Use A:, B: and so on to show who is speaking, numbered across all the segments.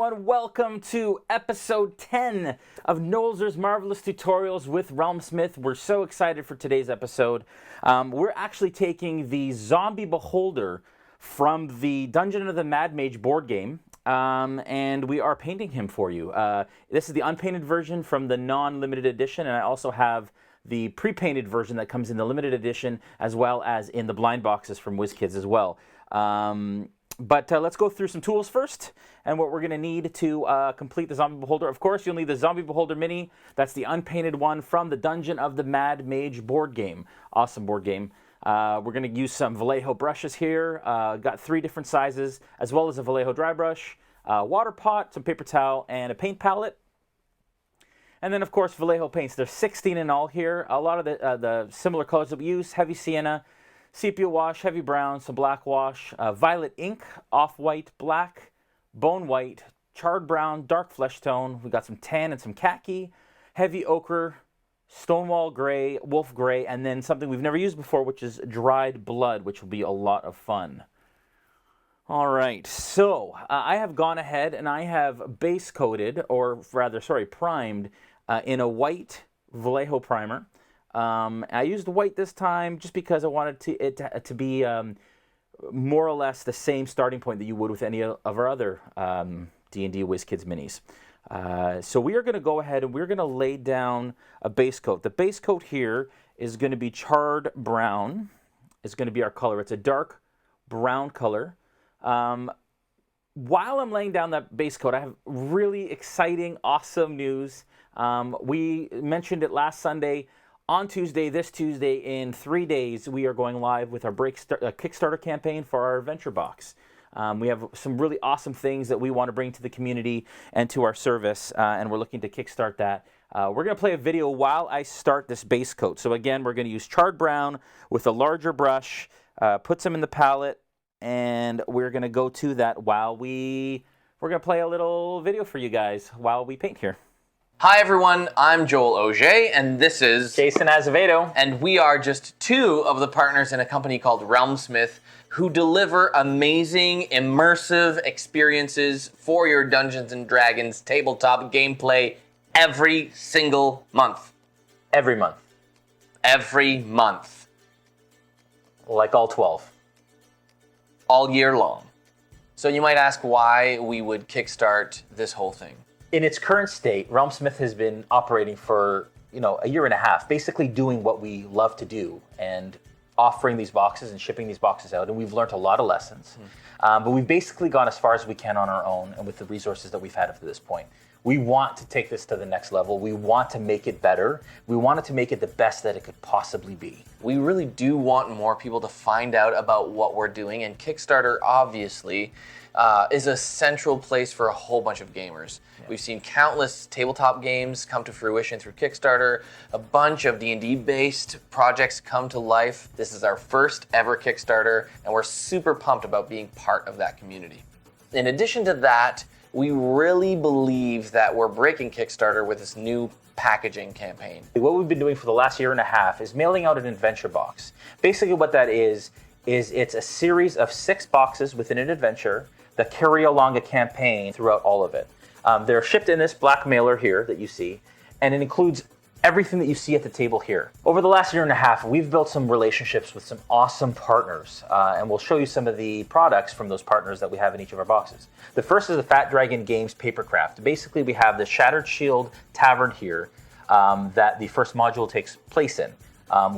A: everyone, welcome to episode 10 of Nolzur's Marvelous Tutorials with RealmSmith. We're so excited for today's episode. We're actually taking the Zombie Beholder from the Dungeon of the Mad Mage board game, and we are painting him for you. This is the unpainted version from the non-limited edition, and I also have the pre-painted version that comes in the limited edition, as well as in the blind boxes from WizKids as well. But let's go through some tools first, and what we're going to need to complete the Zombie Beholder. Of course, you'll need the Zombie Beholder Mini. That's the unpainted one from the Dungeon of the Mad Mage board game. Awesome board game. We're going to use some Vallejo brushes here. Got 3 different sizes, as well as a Vallejo dry brush, water pot, some paper towel, and a paint palette. And then, of course, Vallejo paints. There's 16 in all here. A lot of the similar colors that we use: heavy sienna, sepia wash, heavy brown, some black wash, violet ink, off-white, black, bone white, charred brown, dark flesh tone. We got some tan and some khaki, heavy ochre, stonewall gray, wolf gray, and then something we've never used before, which is dried blood, which will be a lot of fun. All right, so I have gone ahead and I have base coated, or rather, sorry, primed in a white Vallejo primer. I used white this time just because I wanted it to be more or less the same starting point that you would with any of our other D&D WizKids minis. So we are going to go ahead and we're going to lay down a base coat. The base coat here is going to be charred brown. It's going to be our color. It's a dark brown color. While I'm laying down that base coat, I have really exciting, awesome news. We mentioned it last Sunday. On Tuesday, this Tuesday, in 3 days, we are going live with our Kickstarter campaign for our adventure box. We have some really awesome things that we want to bring to the community and to our service, and we're looking to kickstart that. We're going to play a video while I start this base coat. So again, we're going to use charred brown with a larger brush, put some in the palette, and we're going to go to that while we're going to play a little video for you guys while we paint here.
B: Hi everyone, I'm Joel Auger, and this is
A: Jason Azevedo.
B: And we are just 2 of the partners in a company called RealmSmith who deliver amazing, immersive experiences for your Dungeons & Dragons tabletop gameplay every single month.
A: Every month.
B: Every month.
A: Like all 12.
B: All year long. So you might ask why we would kickstart this whole thing.
A: In its current state, RealmSmith has been operating for, a year and a half, basically doing what we love to do and offering these boxes and shipping these boxes out. And we've learned a lot of lessons. But we've basically gone as far as we can on our own and with the resources that we've had up to this point. We want to take this to the next level. We want to make it better. We wanted to make it the best that it could possibly be.
B: We really do want more people to find out about what we're doing, and Kickstarter obviously is a central place for a whole bunch of gamers. Yeah. We've seen countless tabletop games come to fruition through Kickstarter, a bunch of D&D based projects come to life. This is our first ever Kickstarter, and we're super pumped about being part of that community. In addition to that, we really believe that we're breaking Kickstarter with this new packaging campaign.
A: What we've been doing for the last year and a half is mailing out an adventure box. Basically what that is it's a series of 6 boxes within an adventure that carry along a campaign throughout all of it. They're shipped in this black mailer here that you see, and it includes everything that you see at the table here. Over the last year and a half, we've built some relationships with some awesome partners, and we'll show you some of the products from those partners that we have in each of our boxes. The first is the Fat Dragon Games Papercraft. Basically, we have the Shattered Shield Tavern here that the first module takes place in.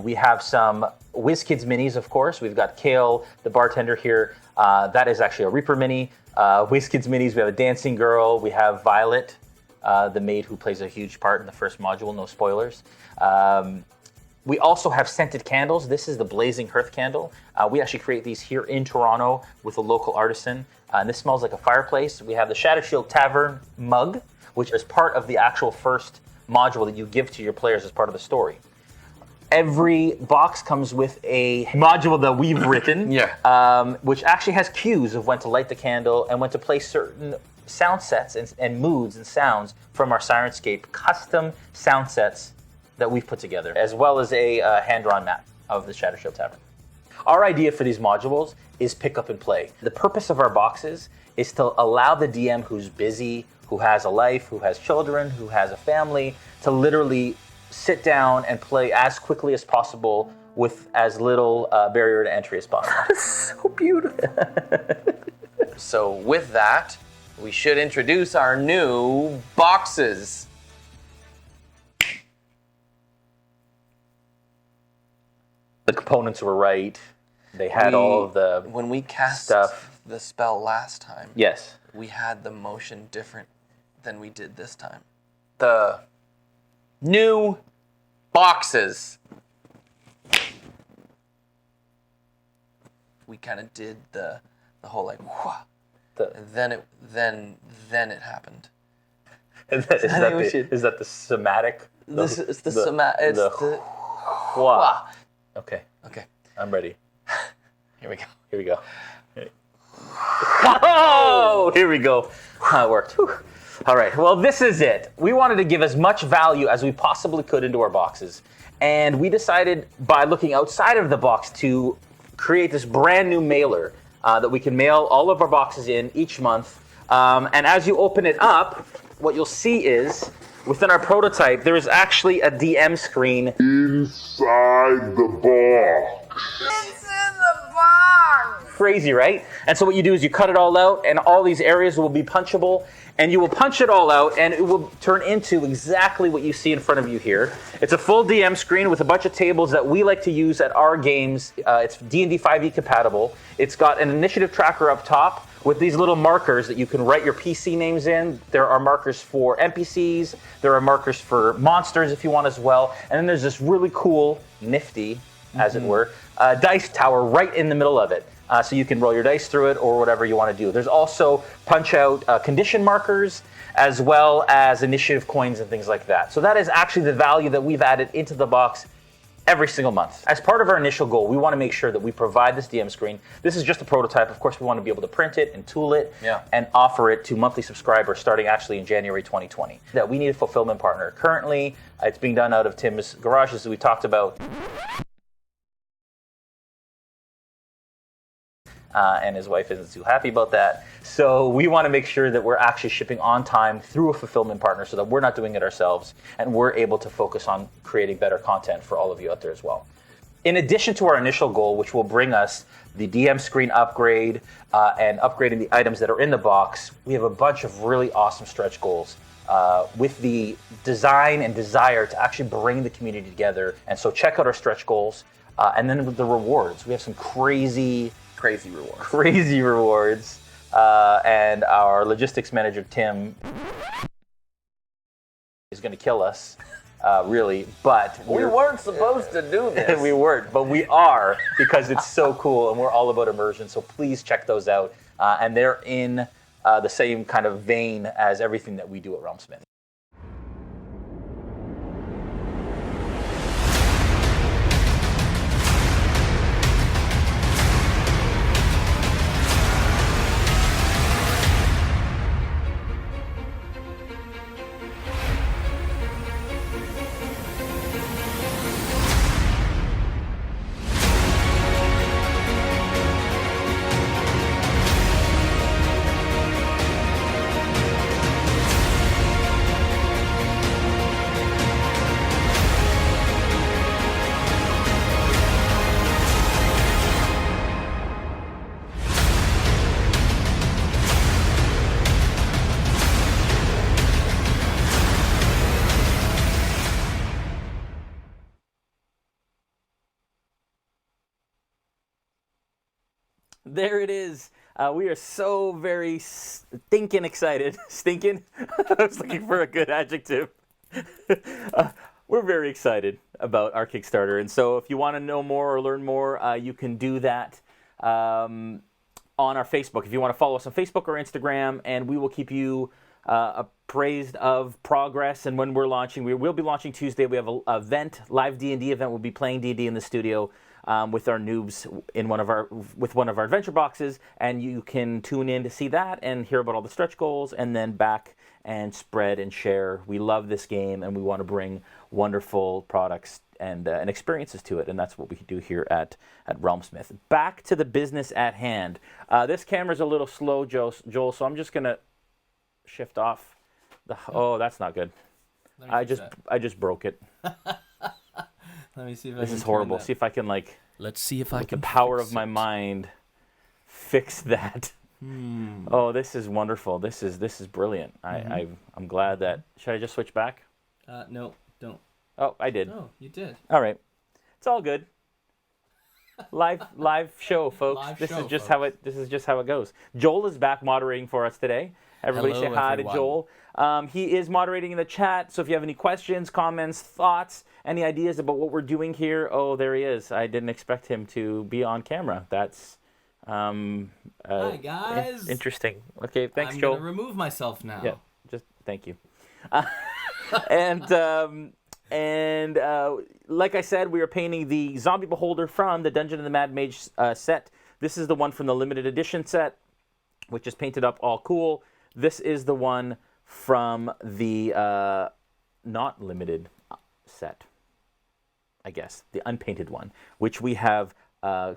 A: We have some WizKids minis, of course. We've got Kale, the bartender here. That is actually a Reaper mini. WizKids minis, we have a Dancing Girl. We have Violet, the maid who plays a huge part in the first module, no spoilers. We also have scented candles. This is the Blazing Hearth candle. We actually create these here in Toronto with a local artisan. And this smells like a fireplace. We have the Shattered Shield Tavern mug, which is part of the actual first module that you give to your players as part of the story. Every box comes with a module that we've written, which actually has cues of when to light the candle and when to play certain sound sets and moods and sounds from our Sirenscape custom sound sets that we've put together, as well as a hand-drawn map of the Shattered Shield Tavern. Our idea for these modules is pick up and play. The purpose of our boxes is to allow the DM who's busy, who has a life, who has children, who has a family, to literally sit down and play as quickly as possible with as little barrier to entry as possible. So beautiful.
B: So with that, we should introduce our new boxes.
A: The components were right. They had all of the
B: when we cast
A: stuff.
B: the spell last time.
A: Yes.
B: We had the motion different than we did this time. The new boxes. We kind of did the whole like whoosh, and then it happened.
A: Is that the somatic?
B: It's the somatic. It's the
A: wah. Okay.
B: Okay.
A: I'm ready.
B: Here we go.
A: Here we go. Oh, here we go. It worked. Whew. All right. Well, this is it. We wanted to give as much value as we possibly could into our boxes. And we decided by looking outside of the box to create this brand new mailer that we can mail all of our boxes in each month. And as you open it up, what you'll see is within our prototype, there is actually a DM screen
C: inside the box.
D: It's in the box!
A: Crazy, right? And so what you do is you cut it all out, and all these areas will be punchable, and you will punch it all out, and it will turn into exactly what you see in front of you here. It's a full DM screen with a bunch of tables that we like to use at our games. It's D&D 5e compatible. It's got an initiative tracker up top with these little markers that you can write your PC names in. There are markers for NPCs. There are markers for monsters if you want as well. And then there's this really cool, nifty, as it were, dice tower right in the middle of it. So you can roll your dice through it or whatever you want to do. There's also punch-out condition markers as well as initiative coins and things like that. So that is actually the value that we've added into the box every single month. As part of our initial goal, we want to make sure that we provide this DM screen. This is just a prototype. Of course, we want to be able to print it and tool it and offer it to monthly subscribers starting actually in January 2020. That we need a fulfillment partner. Currently, it's being done out of Tim's garage, as we talked about. And his wife isn't too happy about that. So we want to make sure that we're actually shipping on time through a fulfillment partner so that we're not doing it ourselves and we're able to focus on creating better content for all of you out there as well. In addition to our initial goal, which will bring us the DM screen upgrade and upgrading the items that are in the box, we have a bunch of really awesome stretch goals with the design and desire to actually bring the community together. And so check out our stretch goals. And then with the rewards, we have some crazy rewards. And our logistics manager, Tim, is going to kill us, really. But
B: we weren't supposed to do this.
A: We weren't, but we are because it's so cool and we're all about immersion. So please check those out. And they're in the same kind of vein as everything that we do at RealmSmith. There it is. We are so very stinking excited. Stinking? I was looking for a good adjective. We're very excited about our Kickstarter. And so if you want to know more or learn more, you can do that on our Facebook. If you want to follow us on Facebook or Instagram, and we will keep you appraised of progress and when we're launching. We will be launching Tuesday. We have an event, live D&D event. We'll be playing D&D in the studio. with our noobs in one of our adventure boxes, and you can tune in to see that and hear about all the stretch goals, and then back and spread and share. We love this game, and we want to bring wonderful products and experiences to it, and that's what we do here at RealmSmith. Back to the business at hand. This camera's a little slow, Joel, so I'm just gonna shift off. Oh, that's not good. I just broke it.
E: Let me see if
A: this is horrible. See if I can
E: Let's see if I can.
A: The power of my mind, fix that. Oh, this is wonderful. This is brilliant. I'm glad that. Should I just switch back?
E: No, don't.
A: Oh, I did.
E: Oh, you did.
A: All right, it's all good. Live show, folks. This is just how it goes. Joel is back moderating for us today. Everybody
E: Hello,
A: say hi
E: everyone.
A: to Joel. He is moderating in the chat, so if you have any questions, comments, thoughts, any ideas about what we're doing here, oh, there he is. I didn't expect him to be on camera. That's
E: hi, guys.
A: Interesting. Okay, thanks, Joel.
E: I'm going to remove myself now.
A: Yeah, just thank you. And like I said, we are painting the Zombie Beholder from the Dungeon of the Mad Mage set. This is the one from the limited edition set, which is painted up all cool. This is the one from the not limited set, I guess, the unpainted one, which we have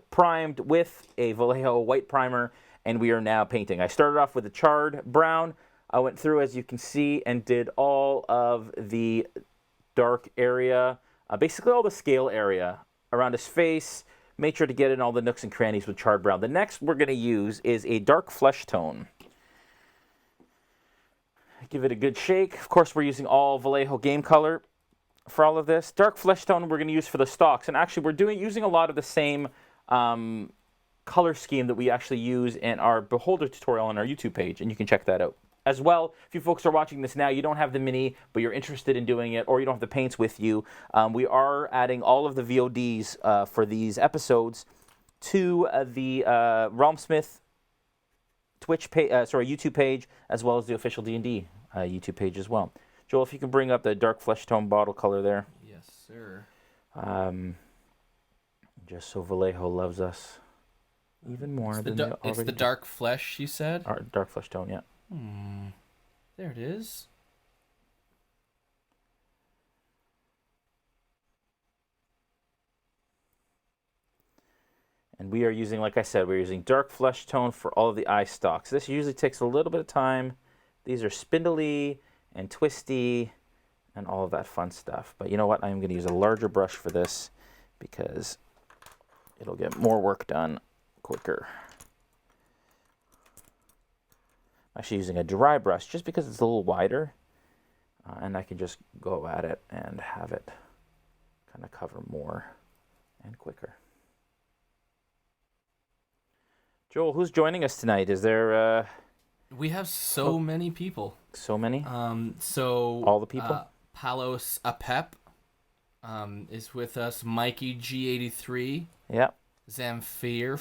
A: primed with a Vallejo white primer, and we are now painting. I started off with a charred brown. I went through, as you can see, and did all of the dark area, basically all the scale area around his face. Made sure to get in all the nooks and crannies with charred brown. The next we're going to use is a dark flesh tone. Give it a good shake. Of course, we're using all Vallejo Game Color for all of this. Dark flesh tone we're going to use for the stalks. And actually, we're using a lot of the same color scheme that we actually use in our Beholder tutorial on our YouTube page, and you can check that out. As well, if you folks are watching this now, you don't have the mini, but you're interested in doing it, or you don't have the paints with you, we are adding all of the VODs for these episodes to the RealmSmith YouTube page, as well as the official D&D YouTube page as well. Joel, if you can bring up the dark flesh tone bottle color there.
E: Yes, sir.
A: Just so Vallejo loves us even more than they already
E: It's the dark flesh, you said?
A: Dark flesh tone, yeah.
E: There it is.
A: And we are using, like I said, we're using dark flesh tone for all of the eye stalks. This usually takes a little bit of time. These are spindly and twisty and all of that fun stuff. But you know what? I'm going to use a larger brush for this because it'll get more work done quicker. I'm actually using a dry brush just because it's a little wider, and I can just go at it and have it kind of cover more and quicker. Joel, who's joining us tonight? Is there
E: We have so many people.
A: so many?
E: So
A: All the people?
E: Palos Apep is with us. Mikey G83.
A: Yeah.
E: Zamfire,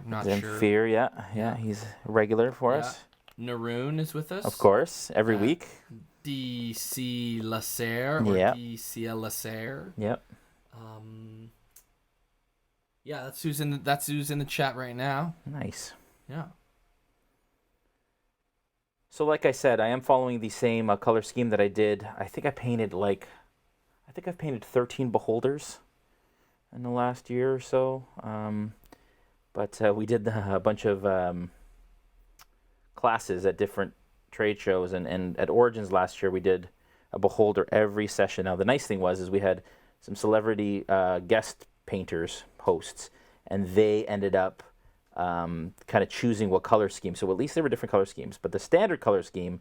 E: not sure.
A: Zamfir, yeah, he's regular for us.
E: Naroon is with us.
A: Of course, every week.
E: DC Lasser or DC Lasser.
A: Yep.
E: Yeah, that's who's in the chat right now.
A: Nice.
E: Yeah.
A: So like I said, I am following the same color scheme that I did. I think I've painted 13 beholders in the last year or so. But we did a bunch of classes at different trade shows, and at Origins last year we did a beholder every session. Now the nice thing was we had some celebrity guest painters, hosts, and they ended up kind of choosing what color scheme. So at least there were different color schemes, but the standard color scheme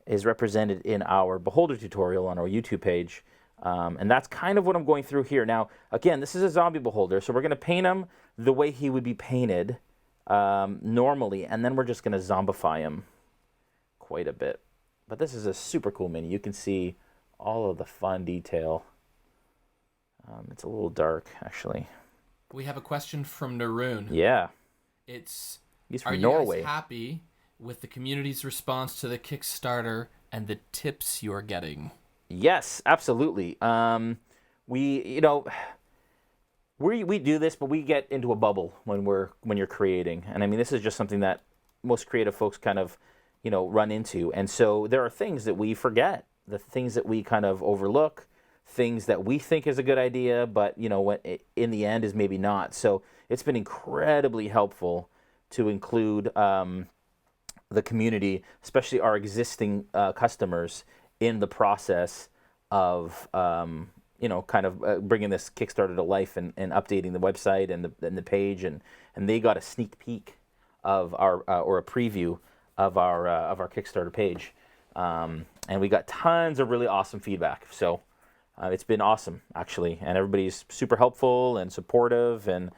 A: is represented in our beholder tutorial on our YouTube page. And that's kind of what I'm going through here. Now, again, this is a zombie beholder, so we're going to paint him the way he would be painted normally, and then we're just going to zombify him quite a bit. But this is a super cool mini. You can see all of the fun detail. It's a little dark, actually.
E: We have a question from Naroon.
A: Yeah.
E: It's,
A: he's from
E: are
A: Norway.
E: You guys happy with the community's response to the Kickstarter and the tips you're getting?
A: Yes, absolutely. we do this, but we get into a bubble when you're creating. And I mean, this is just something that most creative folks kind of, run into. And so there are things that we forget, the things that we kind of overlook, things that we think is a good idea, but in the end is maybe not. So it's been incredibly helpful to include the community, especially our existing customers, in the process of bringing this Kickstarter to life and updating the website and the page, and they got a sneak peek of our or a preview of our Kickstarter page, and we got tons of really awesome feedback. So it's been awesome, actually, and everybody's super helpful and supportive, and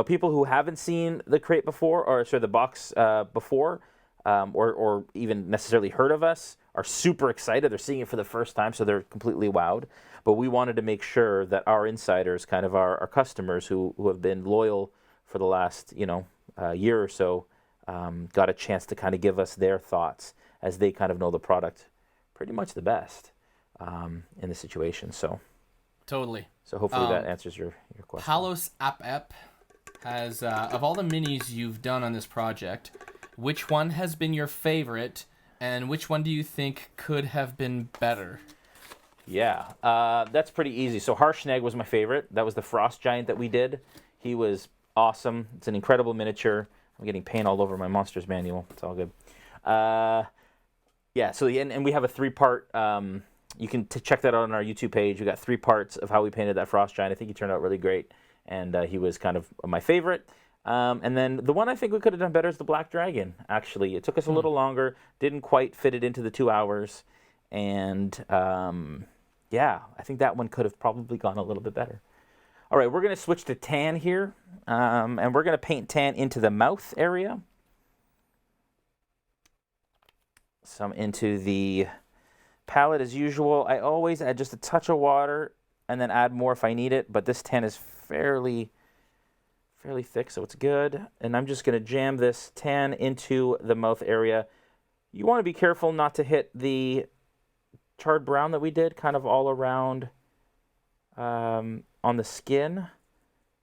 A: people who haven't seen the crate before, or the box before, or even necessarily heard of us, are super excited. They're seeing it for the first time, so they're completely wowed. But we wanted to make sure that our insiders, kind of our customers who have been loyal for the last year or so, got a chance to kind of give us their thoughts, as they kind of know the product pretty much the best in the situation. So
E: totally.
A: So hopefully that answers your question.
E: Palos App has, of all the minis you've done on this project, which one has been your favorite, and which one do you think could have been better?
A: Yeah, that's pretty easy. So Harshnag was my favorite. That was the frost giant that we did. He was awesome. It's an incredible miniature. I'm getting paint all over my monsters manual. It's all good. Yeah, so and we have a 3-part, you can check that out on our YouTube page. We got 3 parts of how we painted that frost giant. I think he turned out really great, and he was kind of my favorite. And then the one I think we could have done better is the Black Dragon, actually. It took us a little longer, didn't quite fit it into the 2 hours, and yeah, I think that one could have probably gone a little bit better. All right, we're going to switch to tan here, and we're going to paint tan into the mouth area, some into the palette as usual. I always add just a touch of water and then add more if I need it, but this tan is fairly thick, so it's good. And I'm just going to jam this tan into the mouth area. You want to be careful not to hit the charred brown that we did kind of all around on the skin.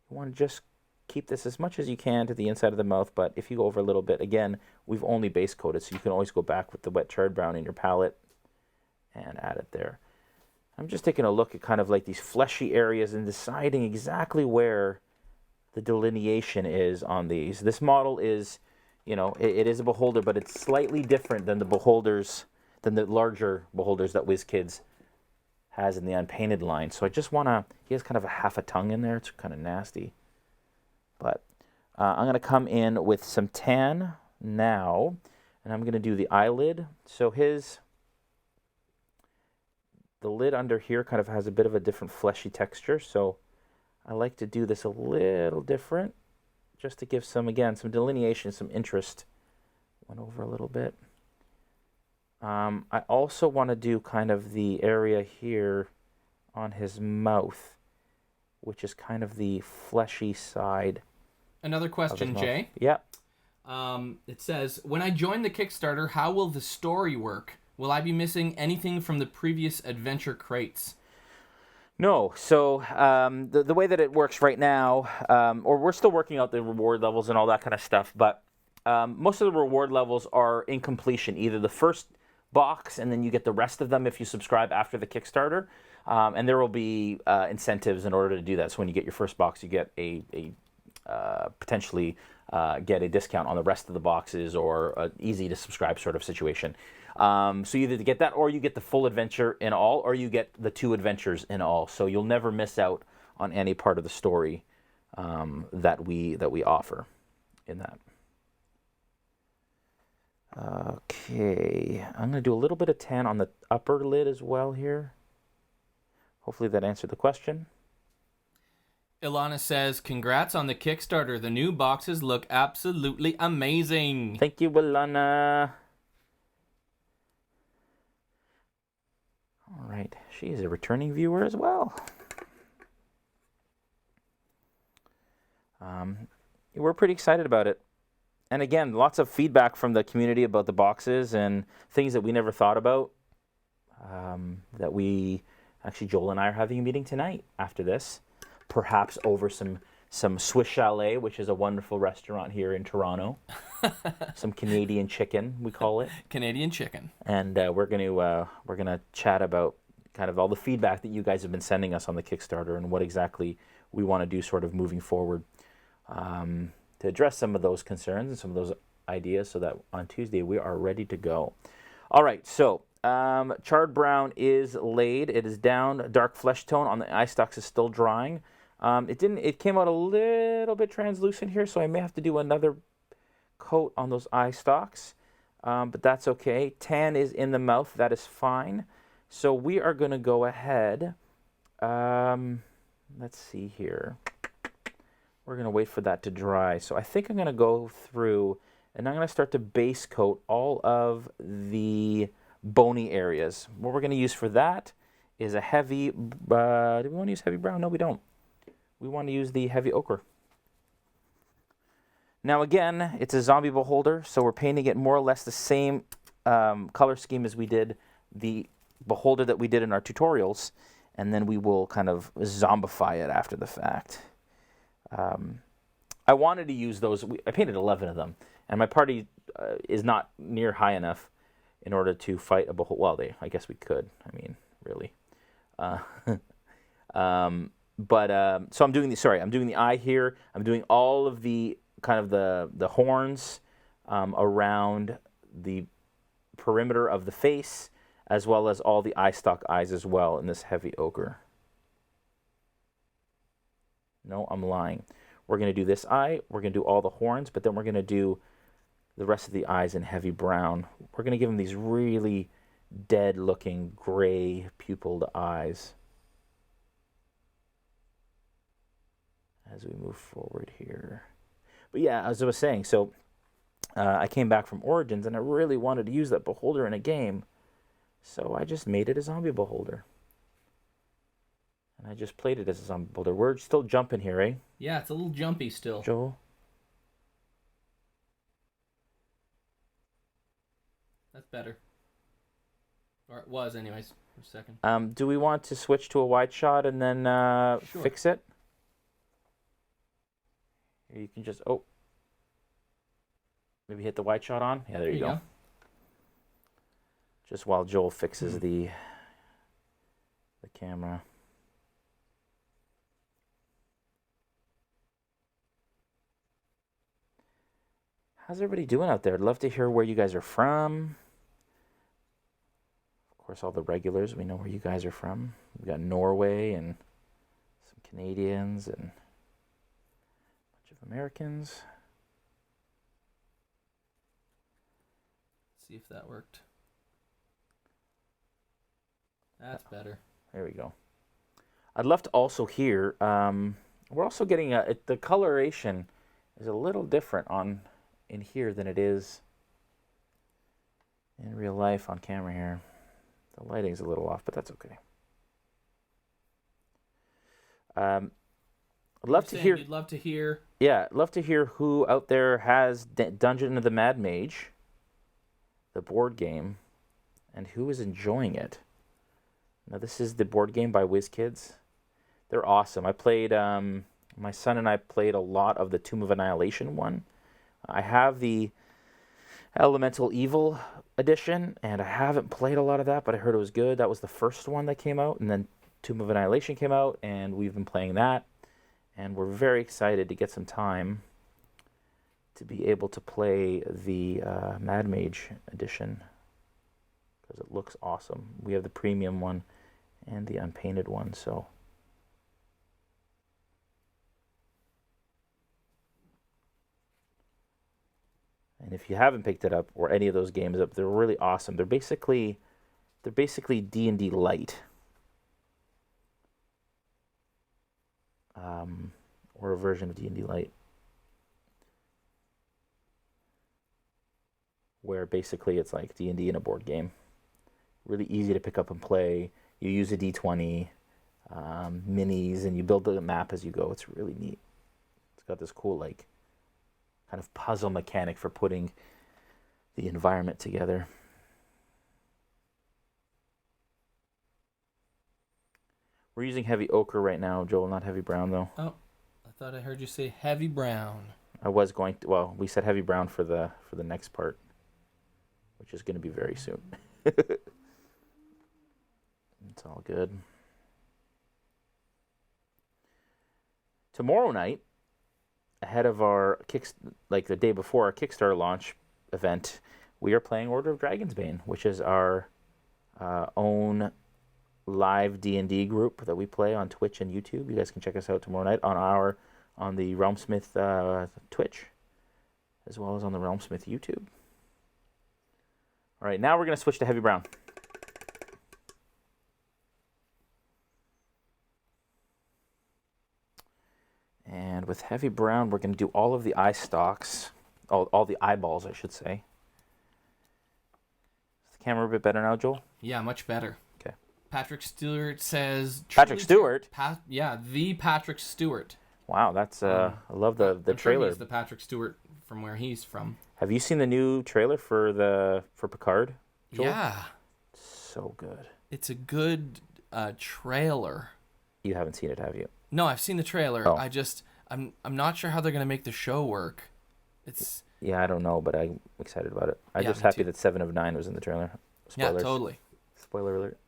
A: You want to just keep this as much as you can to the inside of the mouth, but if you go over a little bit, again, we've only base coated, so you can always go back with the wet charred brown in your palette and add it there. I'm just taking a look at kind of like these fleshy areas and deciding exactly where the delineation is on these. This model is, it is a beholder, but it's slightly different than the larger beholders that WizKids has in the unpainted line. So I just want to, he has kind of a half a tongue in there. It's kind of nasty. But I'm going to come in with some tan now, and I'm going to do the eyelid. So the lid under here kind of has a bit of a different fleshy texture, so I like to do this a little different, just to give some delineation, some interest. Went over a little bit. I also want to do kind of the area here on his mouth, which is kind of the fleshy side.
E: Another question, Jay.
A: Yeah.
E: It says, when I join the Kickstarter, how will the story work? Will I be missing anything from the previous adventure crates?
A: No. So the way that it works right now, or we're still working out the reward levels and all that kind of stuff, but most of the reward levels are in completion, either the first box and then you get the rest of them if you subscribe after the Kickstarter, and there will be incentives in order to do that. So when you get your first box, you get a potentially get a discount on the rest of the boxes, or an easy to subscribe sort of situation. So you either get that, or you get the full adventure in all, or you get the 2 adventures in all. So you'll never miss out on any part of the story that we offer in that. Okay, I'm going to do a little bit of tan on the upper lid as well here. Hopefully that answered the question.
E: Ilana says, congrats on the Kickstarter. The new boxes look absolutely amazing.
A: Thank you, Ilana. All right, she is a returning viewer as well. We're pretty excited about it. And again, lots of feedback from the community about the boxes and things that we never thought about. Joel and I are having a meeting tonight after this. perhaps over some Swiss Chalet, which is a wonderful restaurant here in Toronto. Some Canadian chicken, we call it.
E: Canadian chicken.
A: And we're gonna chat about kind of all the feedback that you guys have been sending us on the Kickstarter and what exactly we want to do sort of moving forward to address some of those concerns and some of those ideas so that on Tuesday we are ready to go. All right, so charred brown is laid. It is down. Dark flesh tone on the eye stalks is still drying. It came out a little bit translucent here, so I may have to do another coat on those eye stalks, but that's okay. Tan is in the mouth. That is fine. So we are going to go ahead. Let's see here. We're going to wait for that to dry. So I think I'm going to go through and I'm going to start to base coat all of the bony areas. What we're going to use for that is a heavy, do we want to use heavy brown? No, we don't. We want to use the heavy ochre. Now again, it's a zombie beholder, so we're painting it more or less the same color scheme as we did the beholder that we did in our tutorials, and then we will kind of zombify it after the fact. I wanted to use those. I painted 11 of them, and my party is not near high enough in order to fight a beholder. Well, I guess we could. I mean, really. So I'm doing the eye here. I'm doing all of the kind of the horns around the perimeter of the face, as well as all the eye stalk eyes as well in this heavy ochre. No, I'm lying. We're going to do this eye. We're going to do all the horns, but then we're going to do the rest of the eyes in heavy brown. We're going to give them these really dead-looking gray pupilled eyes as we move forward here. But yeah, as I was saying, so I came back from Origins, and I really wanted to use that beholder in a game, so I just made it a zombie beholder. And I just played it as a zombie beholder. We're still jumping here, eh?
E: Yeah, it's a little jumpy still.
A: Joel?
E: That's better. Or it was anyways, for a second.
A: Do we want to switch to a wide shot and then
E: Sure.
A: fix it? You can just, maybe hit the wide shot on. Yeah, there you go. Just while Joel fixes the camera. How's everybody doing out there? I'd love to hear where you guys are from. Of course, all the regulars, we know where you guys are from. We've got Norway and some Canadians and Americans.
E: Let's see if that worked. That's better.
A: There we go. I'd love to also hear, we're also getting the coloration is a little different in here than it is in real life on camera here. The lighting's a little off, but that's okay. I'd love to hear.
E: You'd love to hear.
A: Yeah, I'd love to hear who out there has Dungeon of the Mad Mage, the board game, and who is enjoying it. Now, this is the board game by WizKids. They're awesome. I played, my son and I played a lot of the Tomb of Annihilation one. I have the Elemental Evil edition, and I haven't played a lot of that, but I heard it was good. That was the first one that came out, and then Tomb of Annihilation came out, and we've been playing that. And we're very excited to get some time to be able to play the Mad Mage edition because it looks awesome. We have the premium one and the unpainted one, so. And if you haven't picked it up or any of those games up, they're really awesome. They're basically D&D light. Or a version of D&D Light, where basically it's like D&D in a board game. Really easy to pick up and play. You use a D20, minis, and you build the map as you go. It's really neat. It's got this cool like kind of puzzle mechanic for putting the environment together. We're using heavy ochre right now, Joel, not heavy brown though.
E: Oh, I thought I heard you say heavy brown.
A: I was going to, well, we said heavy brown for the next part, which is going to be very soon. It's all good. Tomorrow night, ahead of our the day before our Kickstarter launch event, we are playing Order of Dragonsbane, which is our own live D&D group that we play on Twitch and YouTube. You guys can check us out tomorrow night on the RealmSmith Twitch, as well as on the RealmSmith YouTube. All right, now we're going to switch to heavy brown. And with heavy brown, we're going to do all of the eye stalks, all the eyeballs, I should say. Is the camera a bit better now, Joel?
E: Yeah, much better.
A: Okay.
E: Patrick Stewart says...
A: Patrick Stewart?
E: The Patrick Stewart.
A: Wow, that's I love the
E: I'm
A: trailer.
E: Sure he's the Patrick Stewart from where he's from.
A: Have you seen the new trailer for Picard, Joel?
E: Yeah.
A: So good.
E: It's a good trailer.
A: You haven't seen it, have you?
E: No, I've seen the trailer.
A: Oh.
E: I'm not sure how they're gonna make the show work. It's
A: Yeah, I don't know, but I'm excited about it. I'm
E: Yeah,
A: just
E: me
A: happy
E: too.
A: that 7 of 9 was in the trailer. Spoilers.
E: Yeah, totally.
A: Spoiler alert.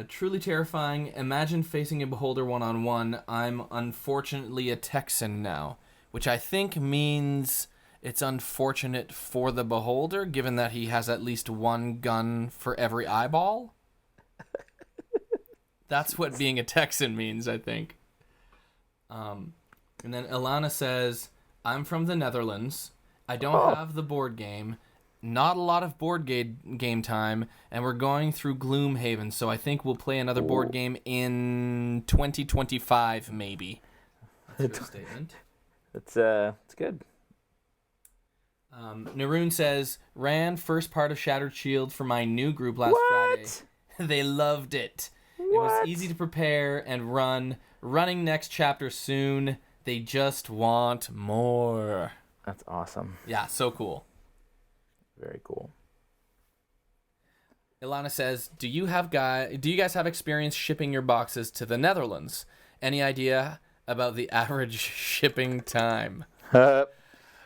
E: Truly terrifying. Imagine facing a beholder one-on-one. I'm unfortunately a Texan now, which I think means it's unfortunate for the beholder, given that he has at least one gun for every eyeball. That's what being a Texan means, I think. And then Ilana says, I'm from the Netherlands. I don't have the board game. Not a lot of board game time, and we're going through Gloomhaven, so I think we'll play another board game in 2025, maybe. That's a good statement.
A: It's good.
E: Naroon says, ran first part of Shattered Shield for my new group last Friday. They loved it. It was easy to prepare and run. Running next chapter soon. They just want more.
A: That's awesome.
E: Yeah, so cool.
A: Very cool.
E: Ilana says, do you guys have experience shipping your boxes to the Netherlands? Any idea about the average shipping time?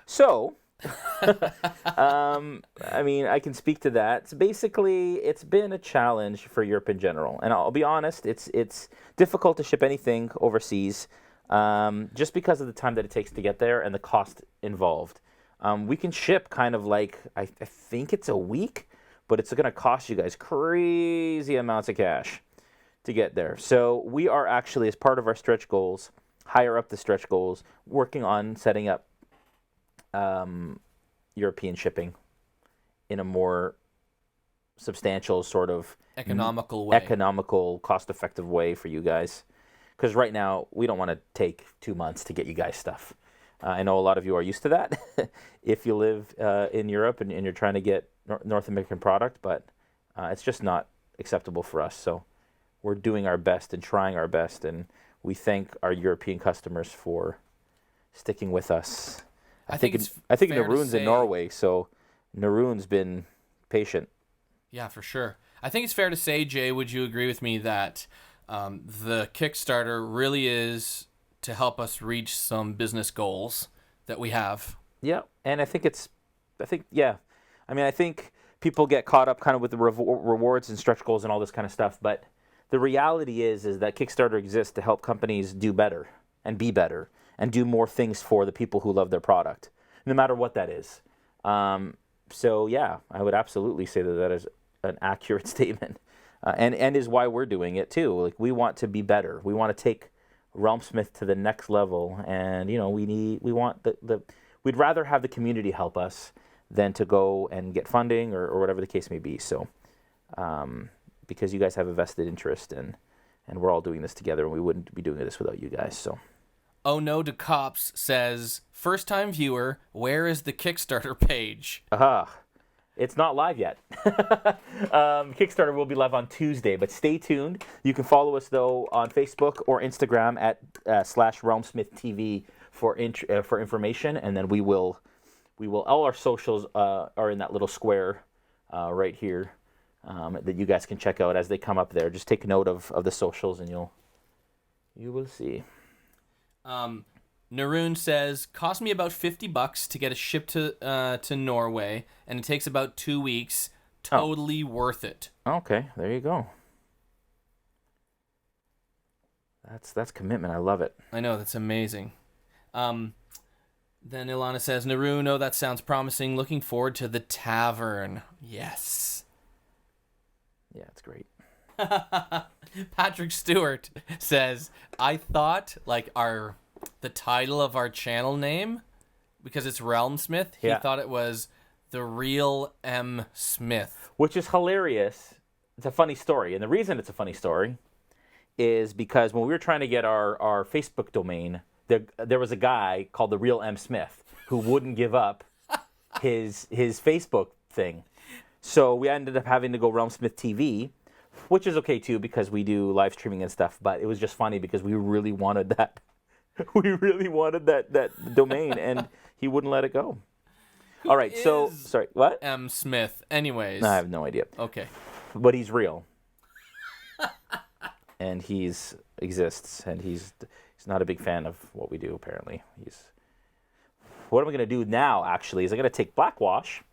A: So, I mean, I can speak to that. So basically, it's been a challenge for Europe in general. And I'll be honest, it's difficult to ship anything overseas just because of the time that it takes to get there and the cost involved. We can ship kind of like, I think it's a week, but it's going to cost you guys crazy amounts of cash to get there. So we are actually, as part of our stretch goals, higher up the stretch goals, working on setting up European shipping in a more substantial sort of economical, cost-effective way for you guys. Because right now, we don't want to take 2 months to get you guys stuff. I know a lot of you are used to that if you live in Europe and you're trying to get North American product, but it's just not acceptable for us. So we're doing our best and trying our best, and we thank our European customers for sticking with us. I think Naroon's in Norway, so Naroon's been patient.
E: Yeah, for sure. I think it's fair to say, Jay, would you agree with me that the Kickstarter really is to help us reach some business goals that we have?
A: Yeah, and I think people get caught up kind of with the rewards and stretch goals and all this kind of stuff, but the reality is that Kickstarter exists to help companies do better and be better and do more things for the people who love their product, no matter what that is. So yeah, I would absolutely say that is an accurate statement, and is why we're doing it too. Like, we want to be better. We want to take RealmSmith to the next level, and we'd rather have the community help us than to go and get funding or whatever the case may be. So, because you guys have a vested interest and we're all doing this together, and we wouldn't be doing this without you guys. So,
E: Oh No to Cops says, first time viewer, where is the Kickstarter page?
A: It's not live yet. Kickstarter will be live on Tuesday, but stay tuned. You can follow us, though, on Facebook or Instagram at /RealmSmithTV for information, and then we will all our socials are in that little square right here that you guys can check out as they come up there. Just take note of the socials, and you'll You will see.
E: Naroon says, cost me about $50 to get a ship to Norway, and it takes about 2 weeks. Totally worth it.
A: Okay, there you go. That's commitment. I love it.
E: I know, that's amazing. Then Ilana says, Naroon, oh, that sounds promising. Looking forward to the tavern. Yes.
A: Yeah, it's great.
E: Patrick Stewart says, I thought the title of our channel name, because it's RealmSmith, he thought it was The Real M. Smith.
A: Which is hilarious. It's a funny story. And the reason it's a funny story is because when we were trying to get our Facebook domain, there was a guy called The Real M. Smith who wouldn't give up his Facebook thing. So we ended up having to go RealmSmith TV, which is okay too because we do live streaming and stuff. But it was just funny because we really wanted that. We really wanted that domain, and he wouldn't let it go. All right, so sorry, what?
E: M. Smith. Anyways,
A: I have no idea.
E: Okay,
A: but he's real, and exists, and he's not a big fan of what we do. Apparently, What I'm going to do now, actually, is I'm going to take black wash.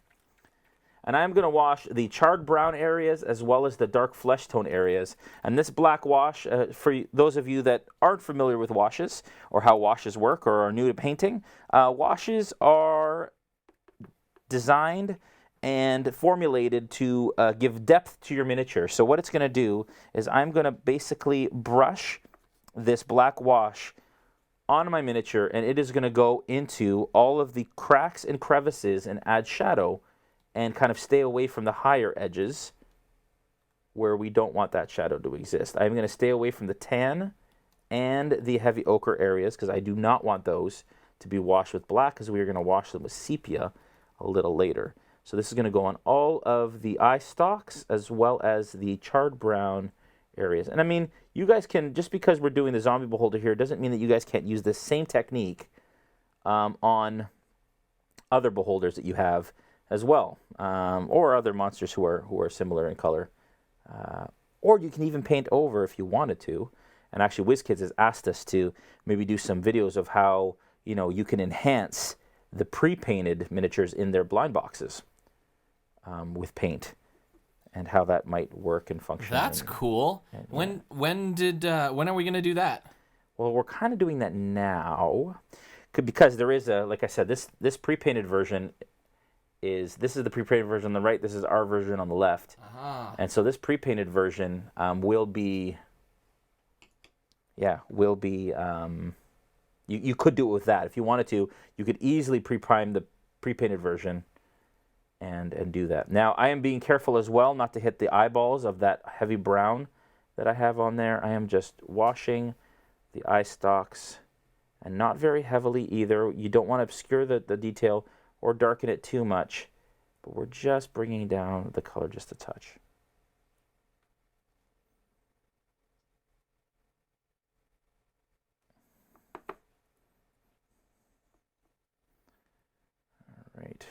A: And I'm going to wash the charred brown areas as well as the dark flesh tone areas. And this black wash, for those of you that aren't familiar with washes or how washes work or are new to painting, washes are designed and formulated to give depth to your miniature. So what it's going to do is I'm going to basically brush this black wash on my miniature, and it is going to go into all of the cracks and crevices and add shadow and kind of stay away from the higher edges where we don't want that shadow to exist. I'm going to stay away from the tan and the heavy ochre areas because I do not want those to be washed with black because we are going to wash them with sepia a little later. So this is going to go on all of the eye stalks as well as the charred brown areas. And I mean, you guys can, just because we're doing the zombie beholder here, doesn't mean that you guys can't use the same technique on other beholders that you have as well, or other monsters who are similar in color. Or you can even paint over if you wanted to. And actually, WizKids has asked us to maybe do some videos of how you can enhance the pre-painted miniatures in their blind boxes with paint, and how that might work and function.
E: That's cool. When are we gonna do that?
A: Well, we're kind of doing that now, because there is like I said, this pre-painted version. This is the pre-painted version on the right. This is our version on the left. And so this pre-painted version will be. You could do it with that if you wanted to. You could easily pre-prime the pre-painted version, and do that. Now I am being careful as well not to hit the eyeballs of that heavy brown that I have on there. I am just washing the eye stalks, and not very heavily either. You don't want to obscure the detail or darken it too much, but we're just bringing down the color just a touch. All right.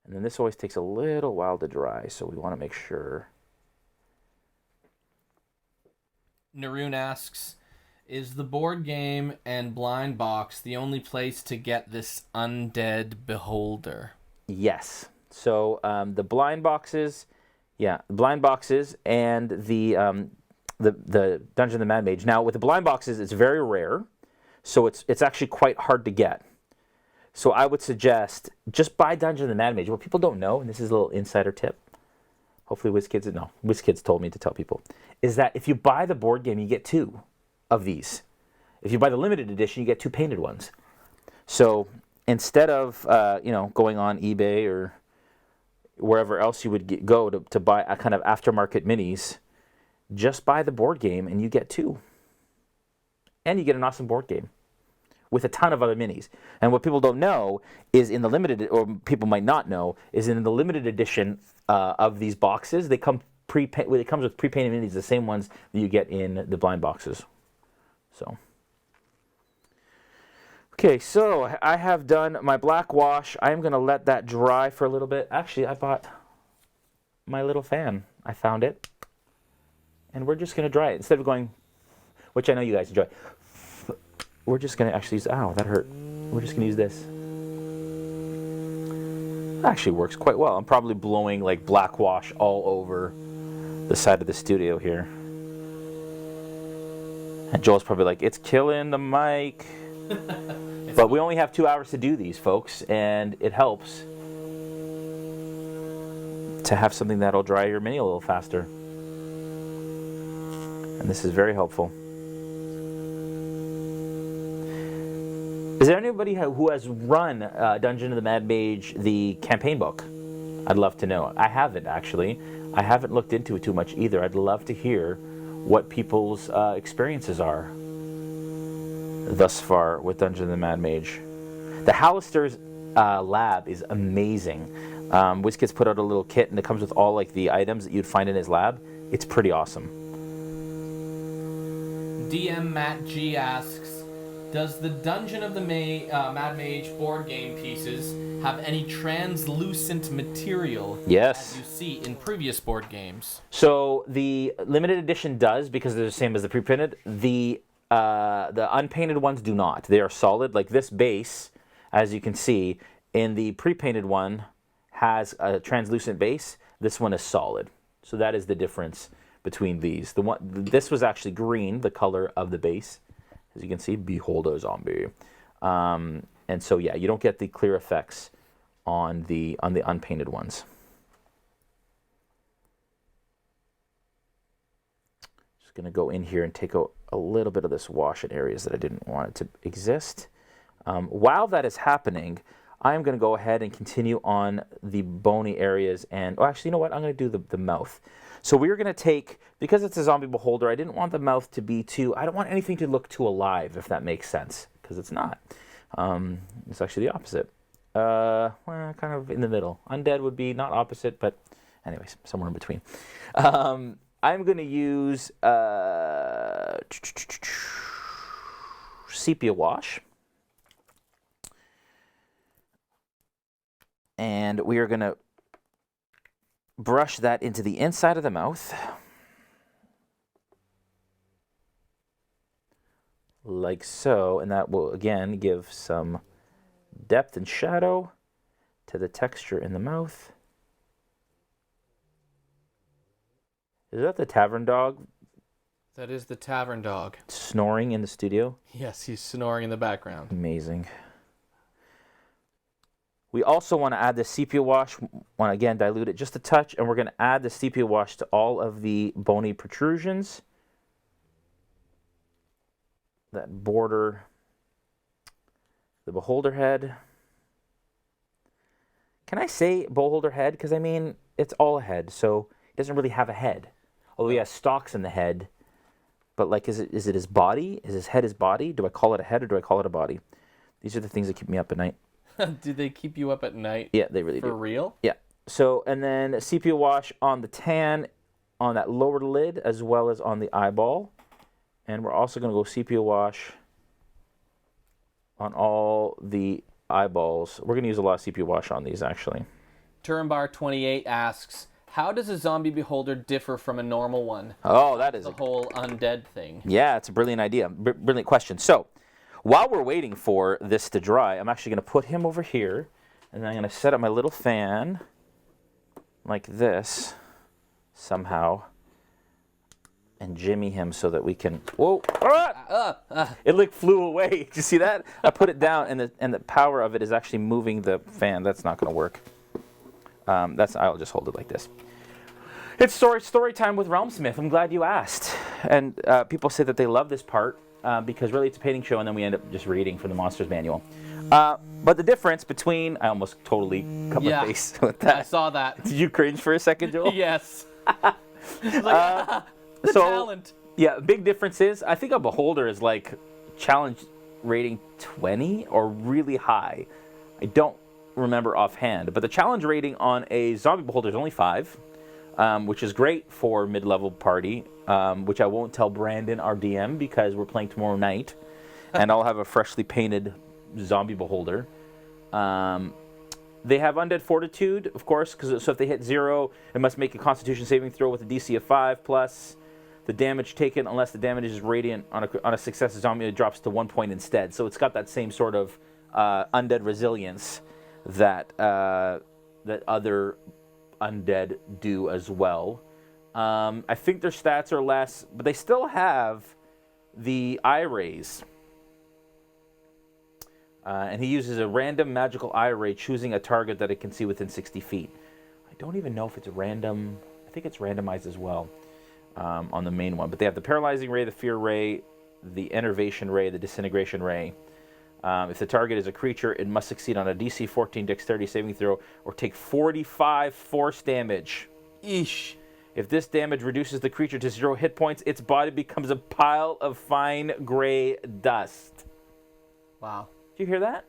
A: And then this always takes a little while to dry, so we want to make sure.
E: Naroon asks, is the board game and blind box the only place to get this undead beholder?
A: Yes. So the blind boxes, and the Dungeon of the Mad Mage. Now with the blind boxes, it's very rare, so it's actually quite hard to get. So I would suggest just buy Dungeon of the Mad Mage. What people don't know, and this is a little insider tip. Hopefully WizKids told me to tell people, is that if you buy the board game, you get 2 of these. If you buy the limited edition, you get 2 painted ones. So instead of going on eBay or wherever else you would go to buy a kind of aftermarket minis, just buy the board game and you get 2. And you get an awesome board game with a ton of other minis. And what people don't know is in the limited, or people might not know, is in the limited edition of these boxes, it comes with pre-painted minis, the same ones that you get in the blind boxes. So, okay, so I have done my black wash. I'm going to let that dry for a little bit. Actually, I bought my little fan. I found it. And we're just going to dry it. Instead of going which I know you guys enjoy. We're just going to actually use, ow, that hurt. We're just going to use this. That actually works quite well. I'm probably blowing like black wash all over the side of the studio here. And Joel's probably like, it's killing the mic. But we only have 2 hours to do these, folks, and it helps to have something that'll dry your mini a little faster. And this is very helpful. Is there anybody who has run Dungeon of the Mad Mage, the campaign book? I'd love to know. I haven't, actually. I haven't looked into it too much either. I'd love to hear what people's experiences are thus far with Dungeon of the Mad Mage. The Hallister's lab is amazing. WizKids put out a little kit, and it comes with all like the items that you'd find in his lab. It's pretty awesome.
E: DM Matt G asks, does the Dungeon of the Mad Mage board game pieces have any translucent material?
A: Yes.
E: As you see in previous board games.
A: So the limited edition does, because they're the same as the pre-printed. The unpainted ones do not. They are solid. Like this base, as you can see, in the pre-painted one has a translucent base. This one is solid. So that is the difference between these. This was actually green, the color of the base. As you can see, behold a zombie. And so yeah, you don't get the clear effects on the unpainted ones. Just gonna go in here and take out a little bit of this wash in areas that I didn't want it to exist. While that is happening, I'm going to go ahead and continue on the bony areas. And oh, actually, you know what? I'm going to do the mouth. So we're going to take, because it's a zombie beholder, I didn't want the mouth to be too, I don't want anything to look too alive, if that makes sense, because it's not. It's actually the opposite. Well, kind of in the middle. Undead would be not opposite, but anyways, somewhere in between. I'm going to use sepia wash. And we are going to brush that into the inside of the mouth. Like so. And that will, again, give some depth and shadow to the texture in the mouth. Is that the tavern dog?
E: That is the tavern dog.
A: Snoring in the studio?
E: Yes, he's snoring in the background.
A: Amazing. We also want to add the sepia wash. Want to again dilute it just a touch, and we're going to add the sepia wash to all of the bony protrusions that border the beholder head. Can I say beholder head? Because I mean, it's all a head, so it doesn't really have a head. Although he has stalks in the head, but like, is it his body? Is his head his body? Do I call it a head or do I call it a body? These are the things that keep me up at night.
E: Do they keep you up at night?
A: Yeah, they really do.
E: For real?
A: Yeah. So, and then sepia wash on the tan, on that lower lid, as well as on the eyeball. And we're also going to go sepia wash on all the eyeballs. We're going to use a lot of sepia wash on these, actually.
E: Turinbar28 asks, how does a zombie beholder differ from a normal one?
A: Oh, that is
E: the whole undead thing.
A: Yeah, it's a brilliant idea. Brilliant question. So, while we're waiting for this to dry, I'm actually going to put him over here, and then I'm going to set up my little fan like this somehow and jimmy him so that we can... Whoa! It like flew away. Did you see that? I put it down, and the power of it is actually moving the fan. That's not going to work. I'll just hold it like this. It's story time with RealmSmith. I'm glad you asked. And people say that they love this part. Because really it's a painting show, and then we end up just reading from the Monsters Manual. But the difference between... I almost totally cut my face with that.
E: I saw that.
A: Did you cringe for a second, Joel?
E: Yes. Like, the talent.
A: Yeah, big difference is, I think a beholder is like challenge rating 20 or really high. I don't remember offhand. But the challenge rating on a zombie beholder is only 5, which is great for mid-level party. Which I won't tell Brandon, our DM, because we're playing tomorrow night, and I'll have a freshly painted zombie beholder. They have undead fortitude, of course, so if they hit 0, it must make a Constitution saving throw with a DC of 5+. The damage taken, unless the damage is radiant on a successive zombie, it drops to 1 point instead. So it's got that same sort of undead resilience that that other undead do as well. I think their stats are less, but they still have the eye rays. And he uses a random magical eye ray, choosing a target that it can see within 60 feet. I don't even know if it's random. I think it's randomized as well on the main one. But they have the paralyzing ray, the fear ray, the enervation ray, the disintegration ray. If the target is a creature, it must succeed on a DC 14 dexterity saving throw or take 45 force damage.
E: Eesh.
A: If this damage reduces the creature to 0 hit points, its body becomes a pile of fine gray dust.
E: Wow.
A: Do you hear that?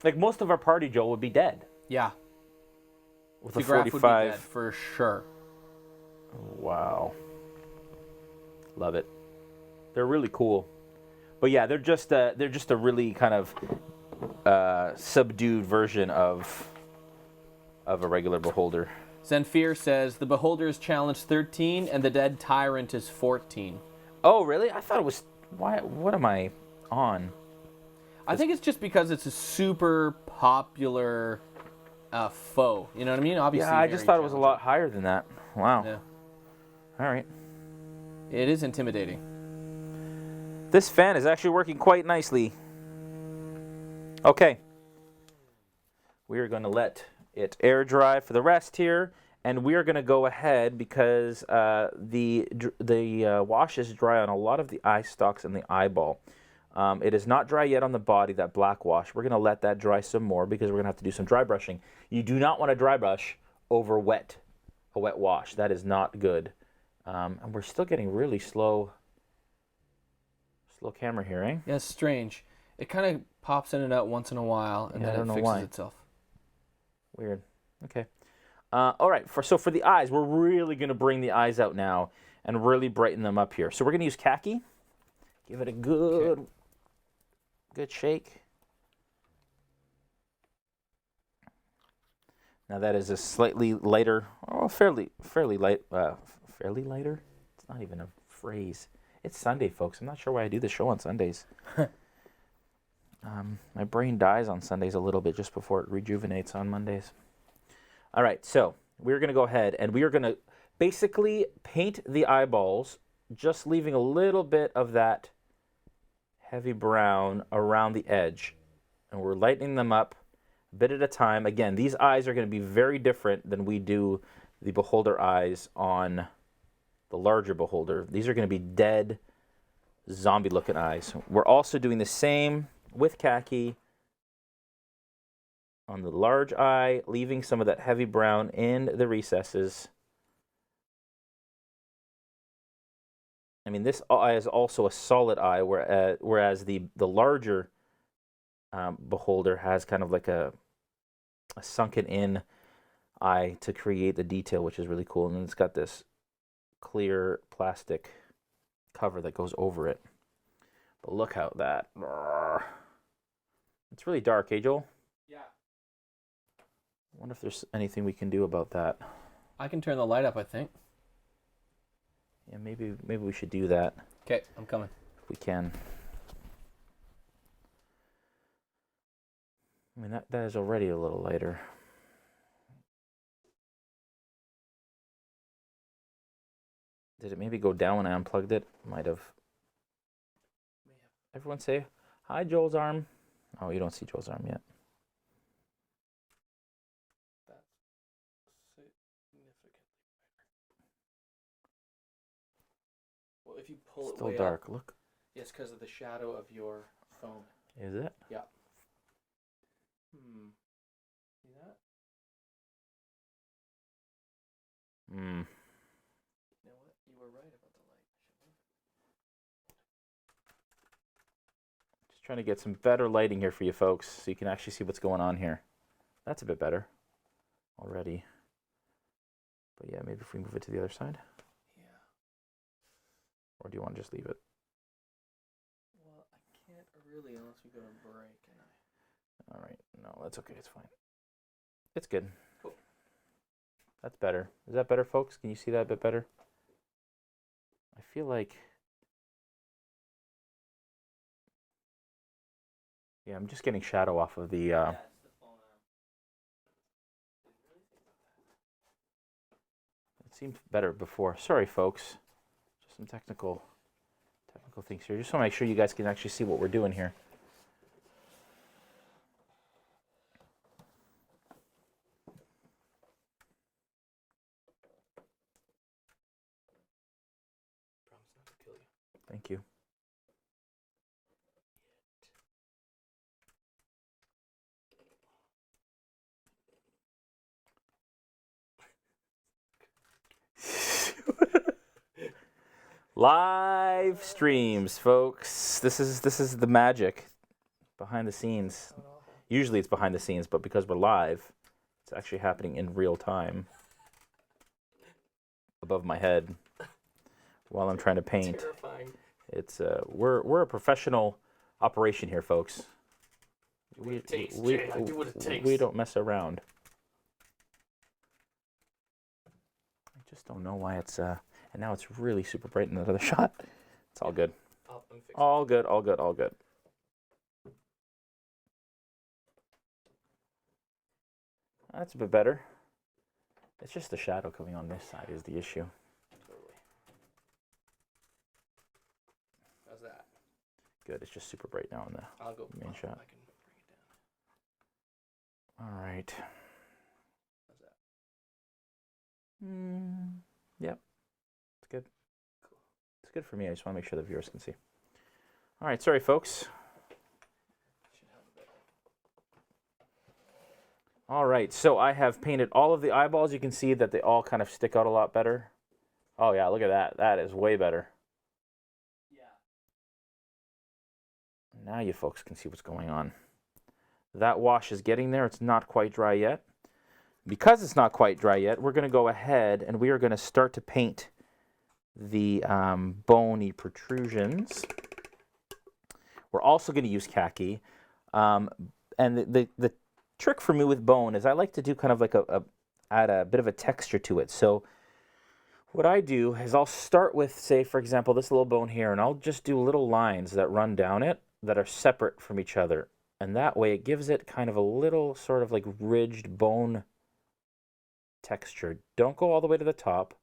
A: Like, most of our party, Joel, would be dead.
E: Yeah.
A: With
E: The
A: a
E: graph would be
A: 45.
E: dead for sure.
A: Wow. Love it. They're really cool. But yeah, they're just a really kind of subdued version of a regular beholder.
E: Zenfir says the beholder is challenge 13 and the dead tyrant is 14.
A: Oh, really? I thought it was... Why? What am I on?
E: I think it's just because it's a super popular foe. You know what I mean? Obviously.
A: Yeah, I just thought it was a lot higher than that. Wow.
E: Yeah.
A: All right.
E: It is intimidating.
A: This fan is actually working quite nicely. Okay. We are going to let it air dry for the rest here, and we are going to go ahead because the wash is dry on a lot of the eye stalks and the eyeball. It is not dry yet on the body, that black wash. We're going to let that dry some more because we're going to have to do some dry brushing. You do not want to dry brush over a wet wash. That is not good. And we're still getting really slow camera here, eh?
E: Yeah, it's strange. It kind of pops in and out once in a while, and then it fixes itself.
A: Weird. Okay. All right. So for the eyes, we're really going to bring the eyes out now and really brighten them up here. So we're going to use khaki. Give it a good shake. Now that is a slightly lighter, fairly light, fairly lighter. It's not even a phrase. It's Sunday, folks. I'm not sure why I do the show on Sundays. My brain dies on Sundays a little bit just before it rejuvenates on Mondays. All right, so we're going to go ahead and we are going to basically paint the eyeballs, just leaving a little bit of that heavy brown around the edge. And we're lightening them up a bit at a time. Again, these eyes are going to be very different than we do the beholder eyes on the larger beholder. These are going to be dead, zombie-looking eyes. We're also doing the same with khaki on the large eye, leaving some of that heavy brown in the recesses. I mean, this eye is also a solid eye, whereas the larger beholder has kind of like a sunken in eye to create the detail, which is really cool. And then it's got this clear plastic cover that goes over it. But look how that... It's really dark, eh, Joel?
E: Yeah.
A: I wonder if there's anything we can do about that.
E: I can turn the light up, I think.
A: Yeah, maybe we should do that.
E: Okay, I'm coming.
A: If we can. I mean, that is already a little lighter. Did it maybe go down when I unplugged it? Might have. Everyone say, hi, Joel's arm. Oh, you don't see Joel's arm yet.
E: That's significantly brighter. Well, if you pull it
A: Still
E: way
A: dark.
E: up,
A: Look.
E: it's because of the shadow of your phone.
A: Is it?
E: Yeah. See that?
A: Hmm.
E: You know what? You were right about the light.
A: Just trying to get some better lighting here for you folks so you can actually see what's going on here. That's a bit better already. But yeah, maybe if we move it to the other side.
E: Yeah.
A: Or do you want to just leave it?
E: Well, I can't really unless we go to break, can I?
A: All right. No, that's okay. It's fine. It's good.
E: Cool.
A: That's better. Is that better, folks? Can you see that a bit better? I feel like... Yeah, I'm just getting shadow off of the... It seemed better before. Sorry, folks. Just some technical things here. Just want to make sure you guys can actually see what we're doing here. Thank you. Live streams, folks. This is the magic behind the scenes. Usually it's behind the scenes, but because we're live, it's actually happening in real time above my head while I'm trying to paint.
E: Terrifying.
A: It's we're a professional operation here, folks.
E: What it takes, Jay. I do what it takes.
A: We don't mess around. I just don't know why it's and now it's really super bright in that other shot. It's all good. All good, all good, all good. That's a bit better. It's just the shadow coming on this side is the issue.
E: Totally. How's that?
A: Good. It's just super bright now in the
E: I'll go
A: main shot.
E: I can bring it down.
A: All right.
E: How's that?
A: Yep. It's good. Cool. It's good for me. I just want to make sure the viewers can see. All right. Sorry, folks. All right. So I have painted all of the eyeballs. You can see that they all kind of stick out a lot better. Oh, yeah. Look at that. That is way better.
E: Yeah.
A: Now you folks can see what's going on. That wash is getting there. It's not quite dry yet. Because it's not quite dry yet, we're going to go ahead and we are going to start to paint the bony protrusions. We're also going to use khaki. And the trick for me with bone is I like to do kind of like add a bit of a texture to it. So what I do is I'll start with, say, for example, this little bone here, and I'll just do little lines that run down it that are separate from each other. And that way it gives it kind of a little sort of like ridged bone texture. Don't go all the way to the top.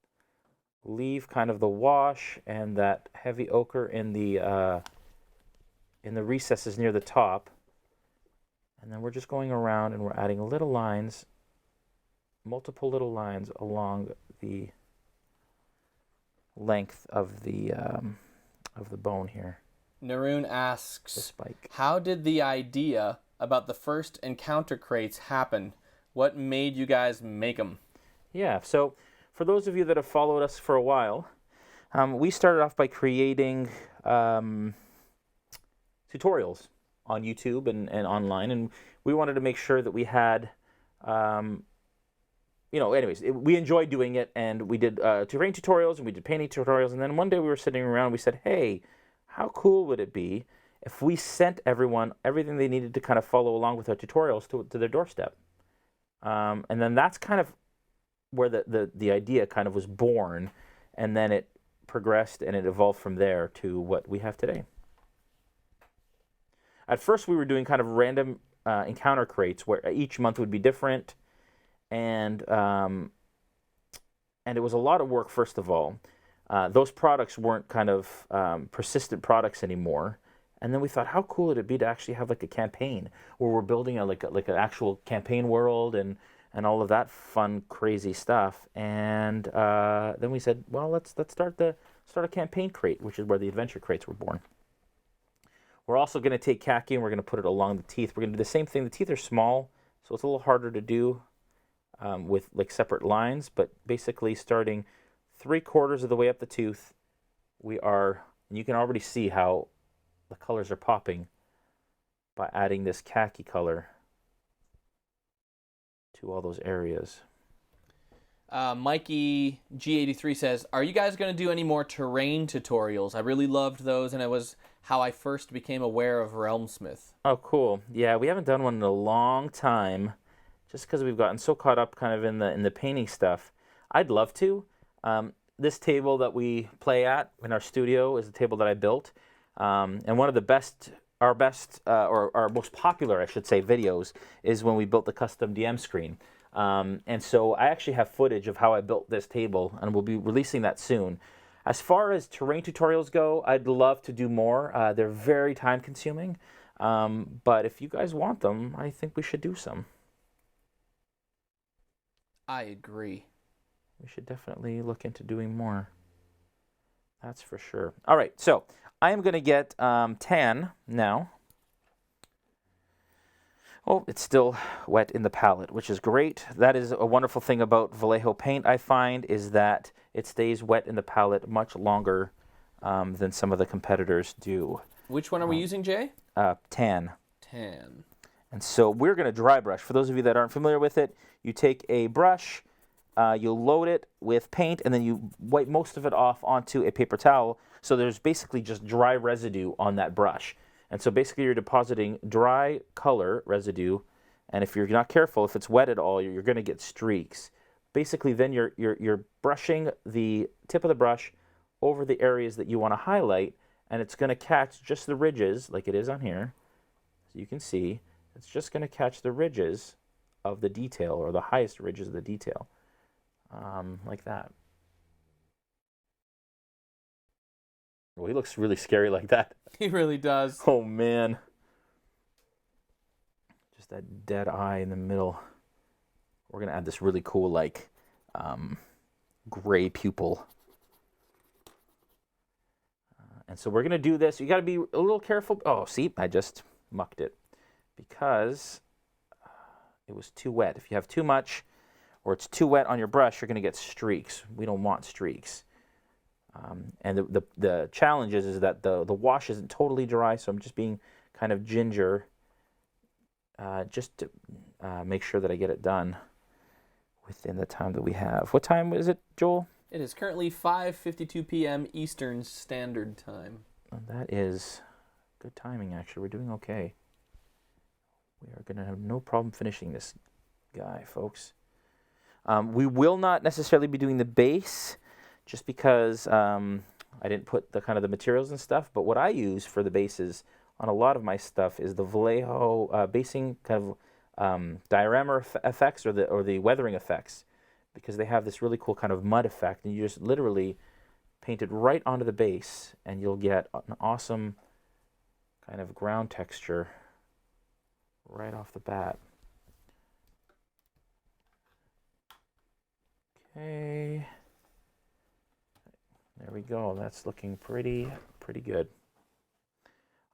A: Leave kind of the wash and that heavy ochre in the recesses near the top. And then we're just going around and we're adding little lines, multiple little lines along the length of the bone here.
E: Naroon asks,
A: The spike.
E: how did the idea about the first encounter crates happen? What made you guys make them?
A: Yeah, so for those of you that have followed us for a while, we started off by creating tutorials on YouTube and online, and we wanted to make sure that we had, we enjoyed doing it, and we did terrain tutorials, and we did painting tutorials, and then one day we were sitting around, and we said, hey, how cool would it be if we sent everyone everything they needed to kind of follow along with our tutorials to their doorstep? And then that's kind of where the idea kind of was born, and then it progressed and it evolved from there to what we have today. At first, we were doing kind of random encounter crates where each month would be different, and it was a lot of work. First of all, those products weren't kind of persistent products anymore. And then we thought, how cool would it be to actually have like a campaign where we're building like an actual campaign world and all of that fun, crazy stuff. And then we said, well, let's start a campaign crate, which is where the adventure crates were born. We're also going to take khaki and we're going to put it along the teeth. We're going to do the same thing. The teeth are small, so it's a little harder to do with like separate lines. But basically, starting 3/4 of the way up the tooth, and you can already see how the colors are popping by adding this khaki color to all those areas.
E: Mikey G83 says, are you guys going to do any more terrain tutorials? I really loved those, and it was how I first became aware of RealmSmith.
A: Oh, cool. Yeah, we haven't done one in a long time. just because we've gotten so caught up kind of in the painting stuff. I'd love to. This table that we play at in our studio is a table that I built, and one of our most popular, I should say, videos is when we built the custom DM screen. And so I actually have footage of how I built this table, and we'll be releasing that soon. As far as terrain tutorials go, I'd love to do more. They're very time consuming, but if you guys want them, I think we should do some.
E: I agree.
A: We should definitely look into doing more. That's for sure. All right, so I am going to get tan now. Oh, it's still wet in the palette, which is great. That is a wonderful thing about Vallejo paint, I find, is that it stays wet in the palette much longer than some of the competitors do.
E: Which one are we using, Jay?
A: Tan.
E: Tan.
A: And so we're going to dry brush. For those of you that aren't familiar with it, you take a brush, you'll load it with paint, and then you wipe most of it off onto a paper towel. So there's basically just dry residue on that brush. And so basically you're depositing dry color residue, and if you're not careful, if it's wet at all, you're going to get streaks. Basically then you're brushing the tip of the brush over the areas that you want to highlight, and it's going to catch just the ridges like it is on here. So you can see it's just going to catch the ridges of the detail, or the highest ridges of the detail, like that. Well, he looks really scary like that.
E: He really does.
A: Oh, man. Just that dead eye in the middle. We're going to add this really cool, like, gray pupil. And so we're going to do this. You got to be a little careful. Oh, see, I just mucked it because it was too wet. If you have too much or it's too wet on your brush, you're going to get streaks. We don't want streaks. And the challenge is that the wash isn't totally dry, so I'm just being kind of ginger just to make sure that I get it done within the time that we have. What time is it, Joel?
E: It is currently 5:52 p.m. Eastern Standard Time.
A: Well, that is good timing, actually. We're doing okay. We are going to have no problem finishing this guy, folks. We will not necessarily be doing the base, just because I didn't put the materials and stuff. But what I use for the bases on a lot of my stuff is the Vallejo basing kind of diorama effects, or the weathering effects, because they have this really cool kind of mud effect, and you just literally paint it right onto the base, and you'll get an awesome kind of ground texture right off the bat. Okay. There we go. That's looking pretty good.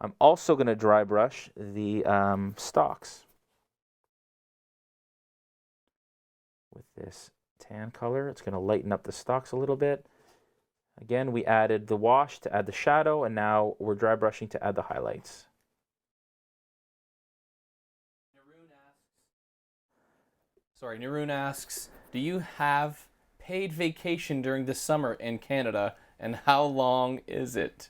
A: I'm also going to dry brush the stalks with this tan color. It's going to lighten up the stalks a little bit. Again, we added the wash to add the shadow, and now we're dry brushing to add the highlights.
E: Naroon asks, do you have paid vacation during the summer in Canada, and how long is it?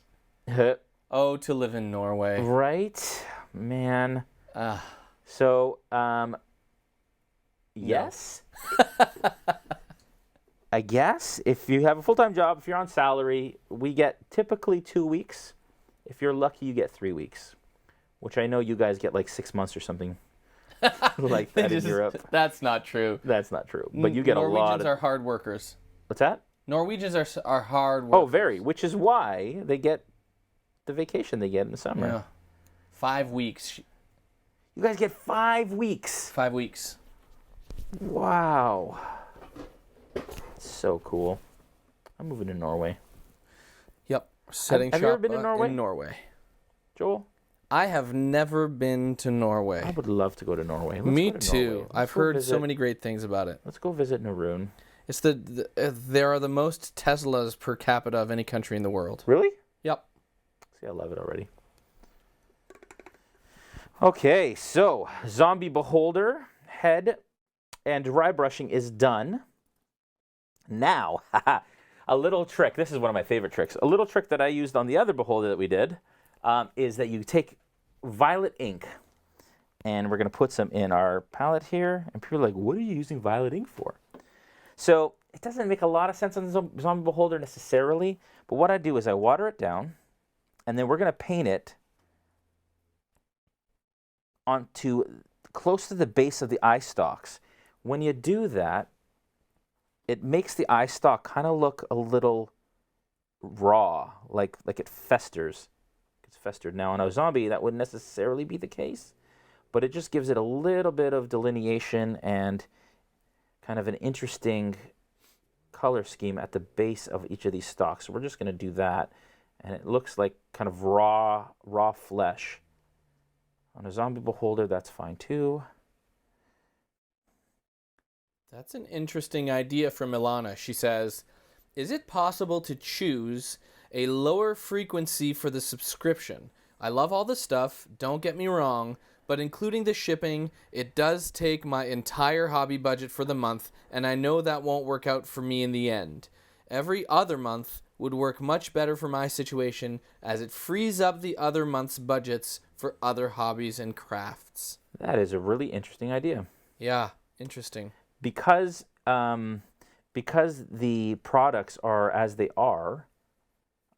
E: Oh, to live in Norway.
A: Right? Man. So, yes. I guess if you have a full-time job, if you're on salary, we get typically 2 weeks. If you're lucky, you get 3 weeks, which I know you guys get like 6 months or something like that in Europe.
E: That's not true.
A: That's not true. But you get a lot of...
E: Norwegians are hard workers.
A: What's that?
E: Norwegians are hard workers.
A: Oh, very. Which is why they get the vacation they get in the summer.
E: Yeah. 5 weeks.
A: You guys get 5 weeks.
E: 5 weeks.
A: Wow. So cool. I'm moving to Norway.
E: Yep. Setting
A: have you
E: shop
A: ever been to Norway?
E: in Norway.
A: Joel?
E: I have never been to Norway.
A: I would love to go to Norway. Let's
E: Me
A: go to
E: too.
A: Norway.
E: I've heard so many great things about it.
A: Let's go visit Naroon.
E: It's there are the most Teslas per capita of any country in the world.
A: Really?
E: Yep.
A: See, I love it already. Okay, so Zombie Beholder head and dry brushing is done. Now, a little trick. This is one of my favorite tricks. A little trick that I used on the other Beholder that we did is that you take violet ink And we're going to put some in our palette here. And people are like, what are you using violet ink for? So it doesn't make a lot of sense on the Zombie Beholder necessarily. But what I do is I water it down. And then we're going to paint it onto close to the base of the eye stalks. When you do that, it makes the eye stalk kind of look a little raw, like it festers. It's festered. Now on a zombie, that wouldn't necessarily be the case, but it just gives it a little bit of delineation and kind of an interesting color scheme at the base of each of these stalks. So we're just going to do that, and it looks like kind of raw flesh. On a Zombie Beholder, that's fine too.
E: That's an interesting idea from Ilana. She says, is it possible to choose a lower frequency for the subscription? I love all the stuff, don't get me wrong, but including the shipping, it does take my entire hobby budget for the month, and I know that won't work out for me in the end. Every other month would work much better for my situation, as it frees up the other month's budgets for other hobbies and crafts.
A: That is a really interesting idea.
E: Yeah, interesting.
A: Because the products are as they are,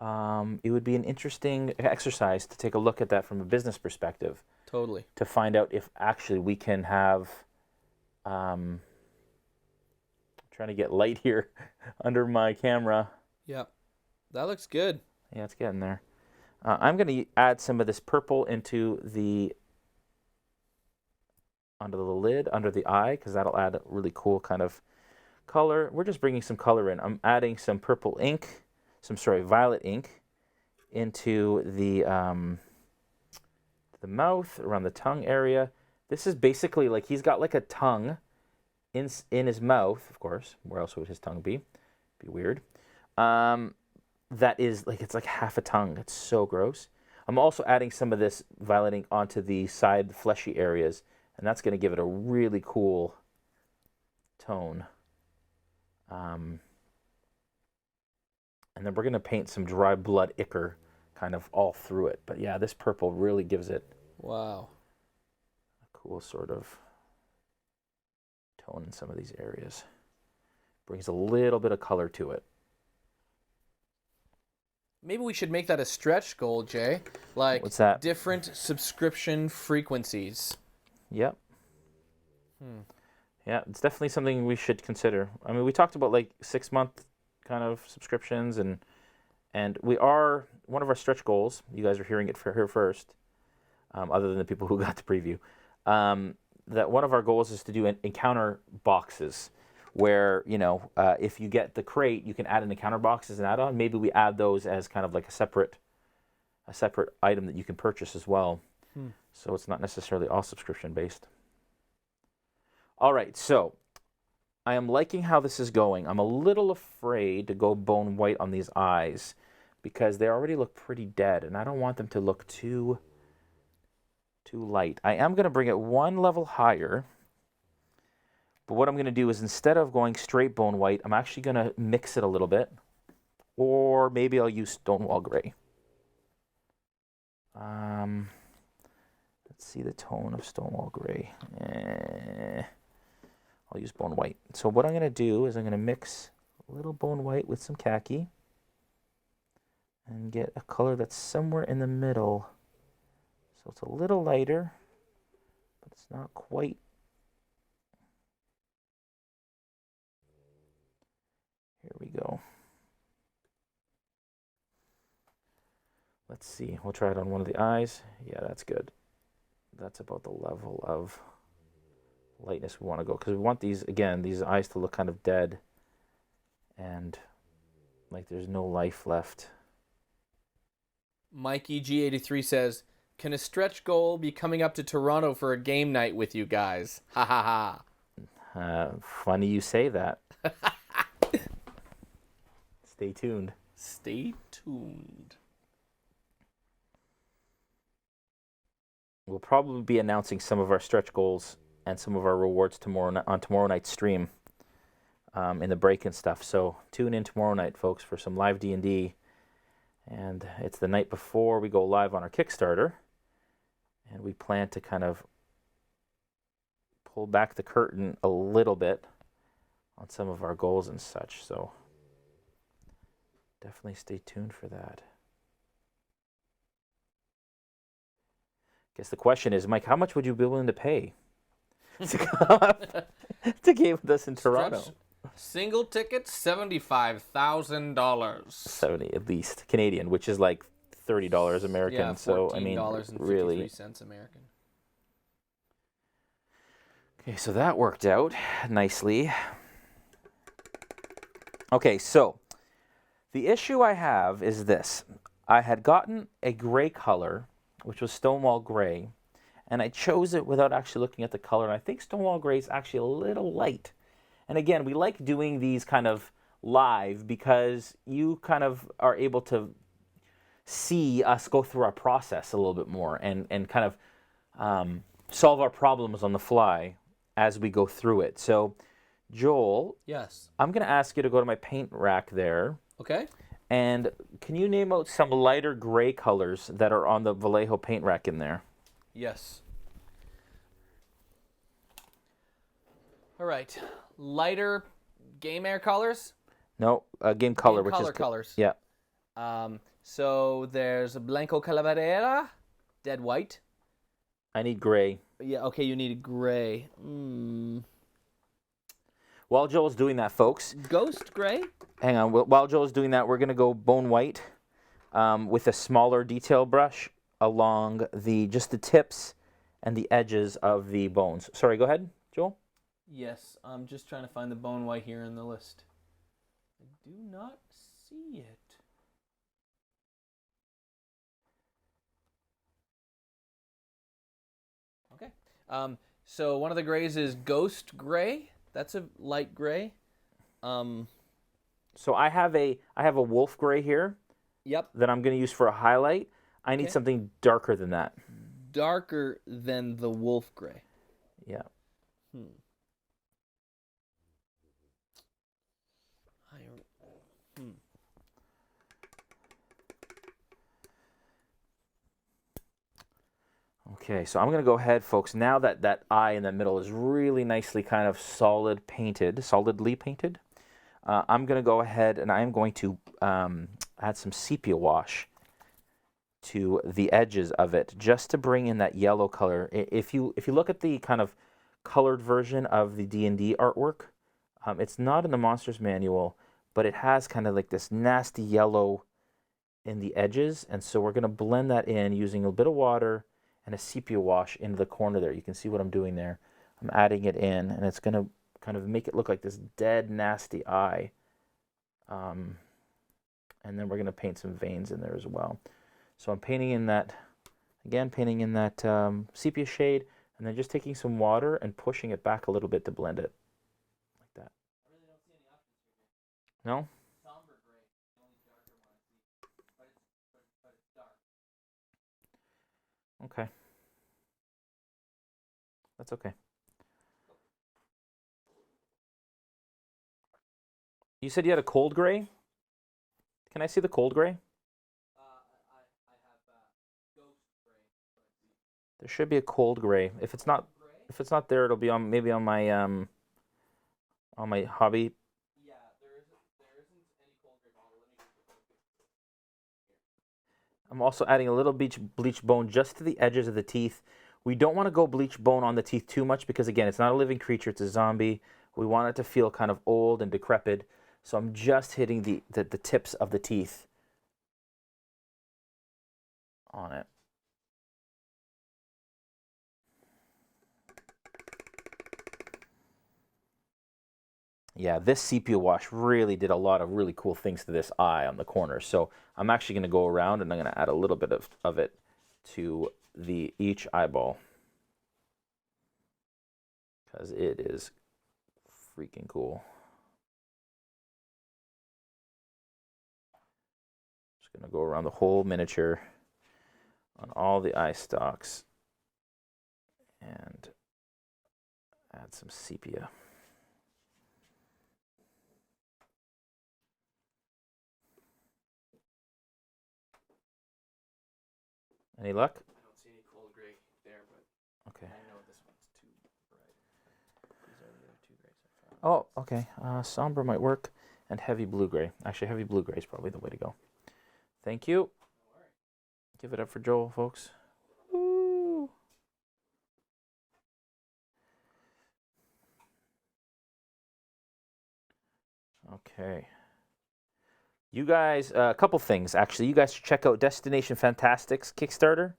A: it would be an interesting exercise to take a look at that from a business perspective.
E: Totally.
A: To find out if actually we can have, trying to get light here under my camera.
E: Yep. That looks good.
A: Yeah, it's getting there. I'm going to add some of this purple onto the lid, under the eye, because that'll add a really cool kind of color. We're just bringing some color in. I'm adding some purple ink, violet ink into the mouth, around the tongue area. This is basically like he's got like a tongue in his mouth, of course. Where else would his tongue be? Be weird. That is like, it's like half a tongue. It's so gross. I'm also adding some of this violet ink onto the side fleshy areas, and that's going to give it a really cool tone. And then we're going to paint some dry blood ichor kind of all through it. But yeah, this purple really gives it
E: wow,
A: a cool sort of tone in some of these areas. Brings a little bit of color to it.
E: Maybe we should make that a stretch goal, Jay. Like,
A: what's that?
E: Different subscription frequencies.
A: Yep. Yeah, it's definitely something we should consider. I mean, we talked about like 6-month kind of subscriptions, and we are, one of our stretch goals, you guys are hearing it here first, other than the people who got the preview, that one of our goals is to do encounter boxes where, you know, if you get the crate, you can add an encounter box as an add-on. Maybe we add those as kind of like a separate item that you can purchase as well. So it's not necessarily all subscription based. All right, so I am liking how this is going. I'm a little afraid to go bone white on these eyes because they already look pretty dead, and I don't want them to look too light. I am going to bring it one level higher, but what I'm going to do is, instead of going straight bone white, I'm actually going to mix it a little bit, or maybe I'll use Stonewall Gray. Let's see the tone of Stonewall Gray. I'll use bone white. So what I'm going to do is I'm going to mix a little bone white with some khaki and get a color that's somewhere in the middle. So it's a little lighter, but it's not quite. Here we go. Let's see. We'll try it on one of the eyes. Yeah, that's good. That's about the level of lightness we want to go, because we want these eyes to look kind of dead and like there's no life left.
E: Mikey G83 says, can a stretch goal be coming up to Toronto for a game night with you guys? Ha ha
A: ha. Funny you say that. Stay tuned.
E: Stay tuned.
A: We'll probably be announcing some of our stretch goals and some of our rewards on tomorrow night's stream, in the break and stuff. So tune in tomorrow night, folks, for some live D&D. And it's the night before we go live on our Kickstarter. And we plan to kind of pull back the curtain a little bit on some of our goals and such. So definitely stay tuned for that. Guess the question is, Mike, how much would you be willing to pay to come up to game with us in Toronto?
E: Stretch. Single ticket, $75,000.
A: 70 at least Canadian, which is like $30 American.
E: Yeah,
A: so I mean, really.
E: $14.53 American.
A: Okay, so that worked out nicely. Okay, so the issue I have is this. I had gotten a gray color, which was Stonewall Gray, and I chose it without actually looking at the color, and I think Stonewall Gray is actually a little light. And again, we like doing these kind of live because you kind of are able to see us go through our process a little bit more and kind of solve our problems on the fly as we go through it. So, Joel,
E: Yes.
A: I'm going to ask you to go to my paint rack there.
E: Okay.
A: And can you name out some lighter gray colors that are on the Vallejo paint rack in there?
E: Yes. All right. Lighter game air colors.
A: No, game color,
E: Game
A: which
E: color
A: is
E: colors.
A: Yeah.
E: So there's Blanco Calavera, dead white.
A: I need gray.
E: Yeah. Okay. You need gray.
A: While Joel's doing that, folks,
E: Ghost gray.
A: hang on. While Joel's doing that, we're going to go bone white with a smaller detail brush along just the tips and the edges of the bones. Sorry, go ahead, Joel.
E: Yes. I'm just trying to find the bone white here in the list. I do not see it. Okay. So one of the grays is Ghost Gray. That's a light gray.
A: So I have a wolf gray here
E: Yep.
A: that I'm going to use for a highlight. I need
E: Okay.
A: something darker than that.
E: Darker than the wolf gray.
A: Yeah. Okay, so I'm going to go ahead, folks. Now that that eye in the middle is really nicely kind of solidly painted, I'm going to go ahead and I'm going to add some sepia wash to the edges of it just to bring in that yellow color. If you look at the kind of colored version of the D&D artwork, it's not in the Monsters Manual, but it has kind of like this nasty yellow in the edges, and so we're going to blend that in using a bit of water and a sepia wash into the corner there. You can see what I'm doing there. I'm adding it in, and it's going to kind of make it look like this dead, nasty eye. And then we're going to paint some veins in there as well. So I'm painting in that sepia shade, and then just taking some water and pushing it back a little bit to blend it. Like that.
E: I really don't see any options here.
A: No?
E: Somber gray, the only darker one I see, but it's dark.
A: Okay. That's okay. You said you had a cold gray? Can I see the cold gray?
E: I have ghost gray.
A: There should be a cold gray. If it's not there, it'll be on maybe on my hobby.
E: Yeah, there isn't any cold gray bottle. Let me just look.
A: I'm also adding a little bleach bone just to the edges of the teeth. We don't want to go bleach bone on the teeth too much because, again, it's not a living creature. It's a zombie. We want it to feel kind of old and decrepit. So I'm just hitting the tips of the teeth on it. Yeah, this sepia wash really did a lot of really cool things to this eye on the corner. So I'm actually going to go around and I'm going to add a little bit of it to each eyeball because it is freaking cool. Just going to go around the whole miniature on all the eye stalks and add some sepia. Any luck?
E: I don't see any cold gray there, but
A: Okay.
E: I know this one's too bright.
A: Oh, okay. Somber might work, and heavy blue-gray. Actually, heavy blue-gray is probably the way to go. Thank you. Give it up for Joel, folks. Woo. Okay. You guys, a couple things, actually. You guys should check out Destination Fantastic's Kickstarter.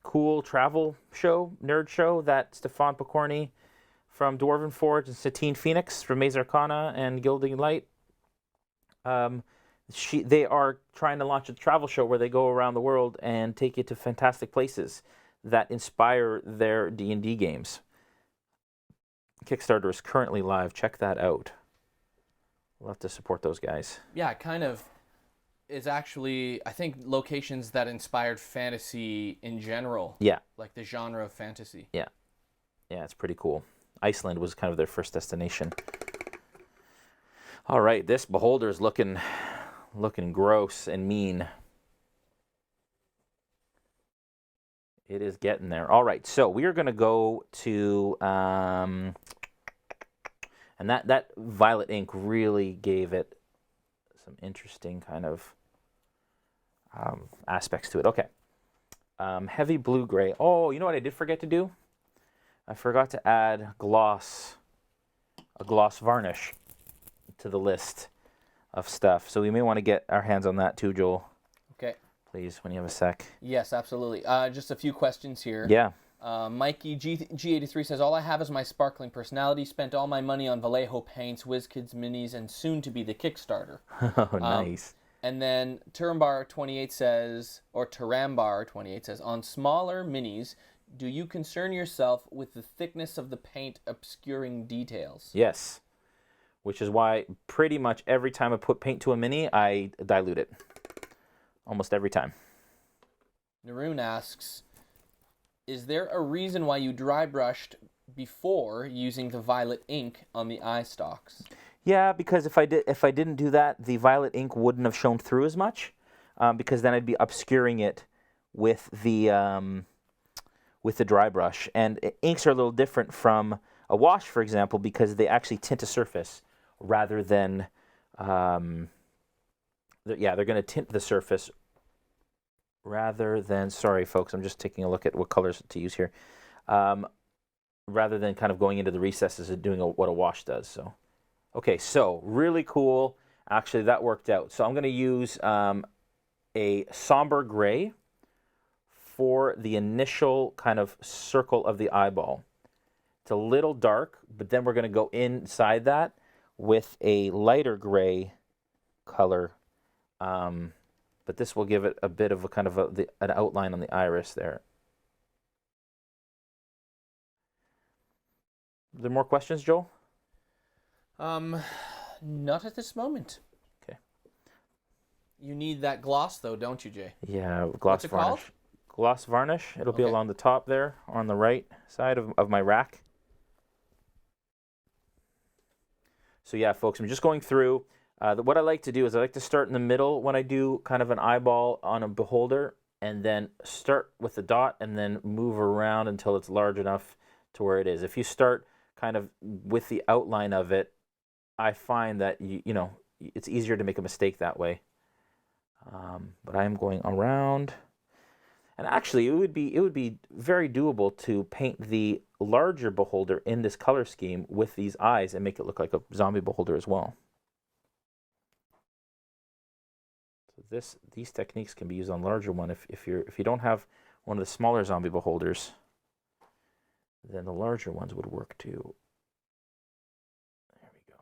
A: Cool travel show, nerd show that Stefan Picorni from Dwarven Forge and Satine Phoenix from Maze Arcana and Gilding Light. They are trying to launch a travel show where they go around the world and take you to fantastic places that inspire their D&D games. Kickstarter is currently live. Check that out. We'll have to support those guys.
E: Yeah, it kind of is actually, I think, locations that inspired fantasy in general.
A: Yeah.
E: Like the genre of fantasy.
A: Yeah. Yeah, it's pretty cool. Iceland was kind of their first destination. All right, this beholder is looking gross and mean. It is getting there. All right, so we are going to go to, and that violet ink really gave it some interesting kind of aspects to it. Okay, heavy blue-gray. Oh, you know what I did forget to do? I forgot to add a gloss varnish to the list of stuff. So we may want to get our hands on that too, Joel.
E: Okay.
A: Please, when you have a sec.
E: Yes, absolutely. Just a few questions here.
A: Yeah.
E: Mikey G83 says, all I have is my sparkling personality. Spent all my money on Vallejo paints, WizKids minis, and soon to be the Kickstarter.
A: Oh, nice.
E: And then Turambar28 says, on smaller minis, do you concern yourself with the thickness of the paint obscuring details?
A: Yes. Which is why pretty much every time I put paint to a mini, I dilute it. Almost every time.
E: Naroon asks, is there a reason why you dry brushed before using the violet ink on the eye stalks?
A: Yeah, because if I didn't do that, the violet ink wouldn't have shown through as much, because then I'd be obscuring it with the dry brush. And inks are a little different from a wash, for example, because they actually tint a surface rather than, they're going to tint the surface rather than, sorry folks, I'm just taking a look at what colors to use here, rather than kind of going into the recesses and doing what a wash does. So, okay, so really cool. Actually, that worked out. So I'm going to use a somber gray for the initial kind of circle of the eyeball. It's a little dark, but then we're going to go inside that with a lighter gray color. But this will give it a bit of a kind of an outline on the iris there. Are there more questions, Joel?
E: Not at this moment.
A: Okay.
E: You need that gloss, though, don't you, Jay?
A: Yeah, gloss
E: What's it
A: varnish.
E: called?
A: Gloss varnish. It'll be
E: Okay.
A: along the top there on the right side of my rack. So yeah, folks, I'm just going through. What I like to do is I like to start in the middle when I do kind of an eyeball on a beholder, and then start with the dot and then move around until it's large enough to where it is. If you start kind of with the outline of it, I find that you know it's easier to make a mistake that way. But I am going around, and actually it would be very doable to paint the larger beholder in this color scheme with these eyes and make it look like a zombie beholder as well. So these techniques can be used on larger one. If you don't have one of the smaller zombie beholders, then the larger ones would work too. There we go.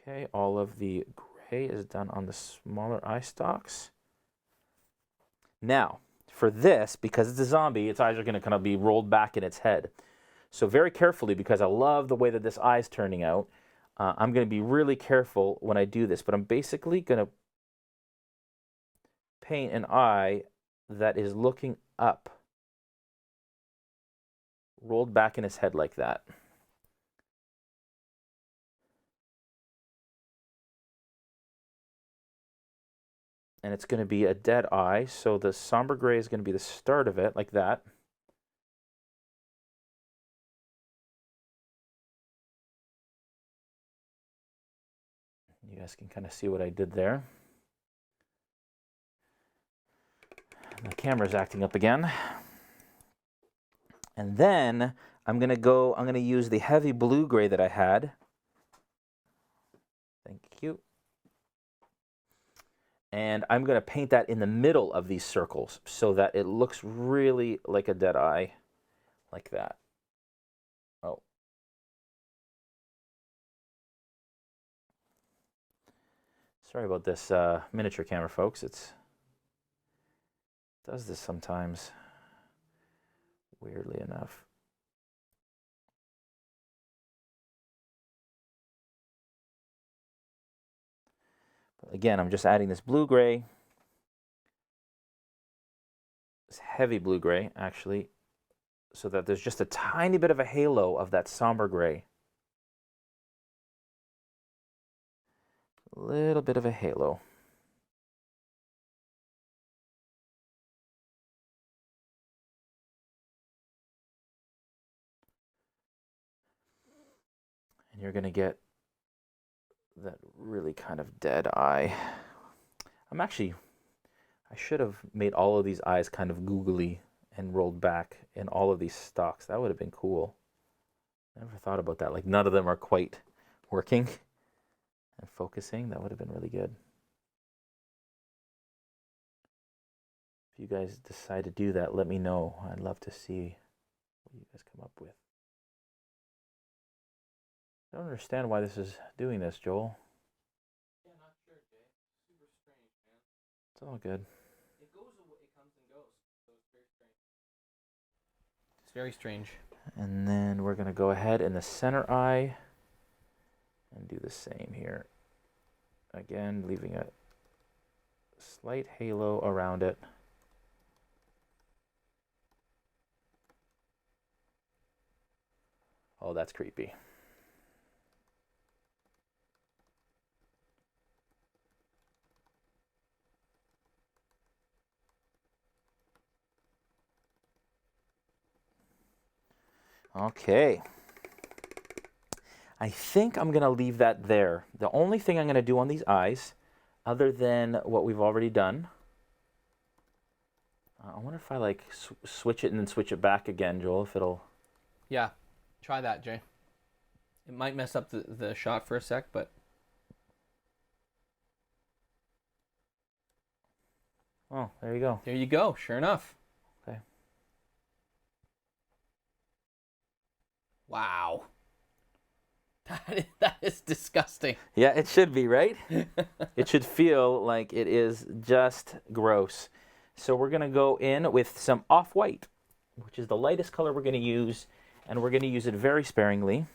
A: Okay, all of the gray is done on the smaller eye stalks. Now, for this, because it's a zombie, its eyes are going to kind of be rolled back in its head. So very carefully, because I love the way that this eye is turning out, I'm going to be really careful when I do this. But I'm basically going to paint an eye that is looking up, rolled back in his head like that. And it's going to be a dead eye, so the somber gray is going to be the start of it, like that. guys can kind of see what I did there. The camera's acting up again. And then I'm gonna use the heavy blue gray that I had. Thank you. And I'm gonna paint that in the middle of these circles so that it looks really like a dead eye, like that. Oh. Sorry about this miniature camera, folks. It does this sometimes, weirdly enough. But again, I'm just adding this blue-gray, this heavy blue-gray, actually, so that there's just a tiny bit of a halo of that somber gray. A little bit of a halo. And you're going to get that really kind of dead eye. I should have made all of these eyes kind of googly and rolled back in all of these stalks. That would have been cool. Never thought about that. Like, none of them are quite working and focusing. That would have been really good. If you guys decide to do that, let me know. I'd love to see what you guys come up with. I don't understand why this is doing this, Joel.
E: Yeah, not sure, Jay. Super strange, man.
A: It's all good.
E: It goes away, it comes and goes. So it's very strange. It's very strange.
A: And then we're going to go ahead in the center eye and do the same here. Again, leaving a slight halo around it. Oh, that's creepy. Okay. I think I'm going to leave that there. The only thing I'm going to do on these eyes, other than what we've already done, I wonder if I like switch it and then switch it back again, Joel, if it'll...
E: Yeah, try that, Jay. It might mess up the shot for a sec, but...
A: Oh, there you go.
E: There you go, sure enough.
A: Okay.
E: Wow. That is disgusting.
A: Yeah, it should be, right? It should feel like it is just gross. So we're going to go in with some off-white, which is the lightest color we're going to use, and we're going to use it very sparingly.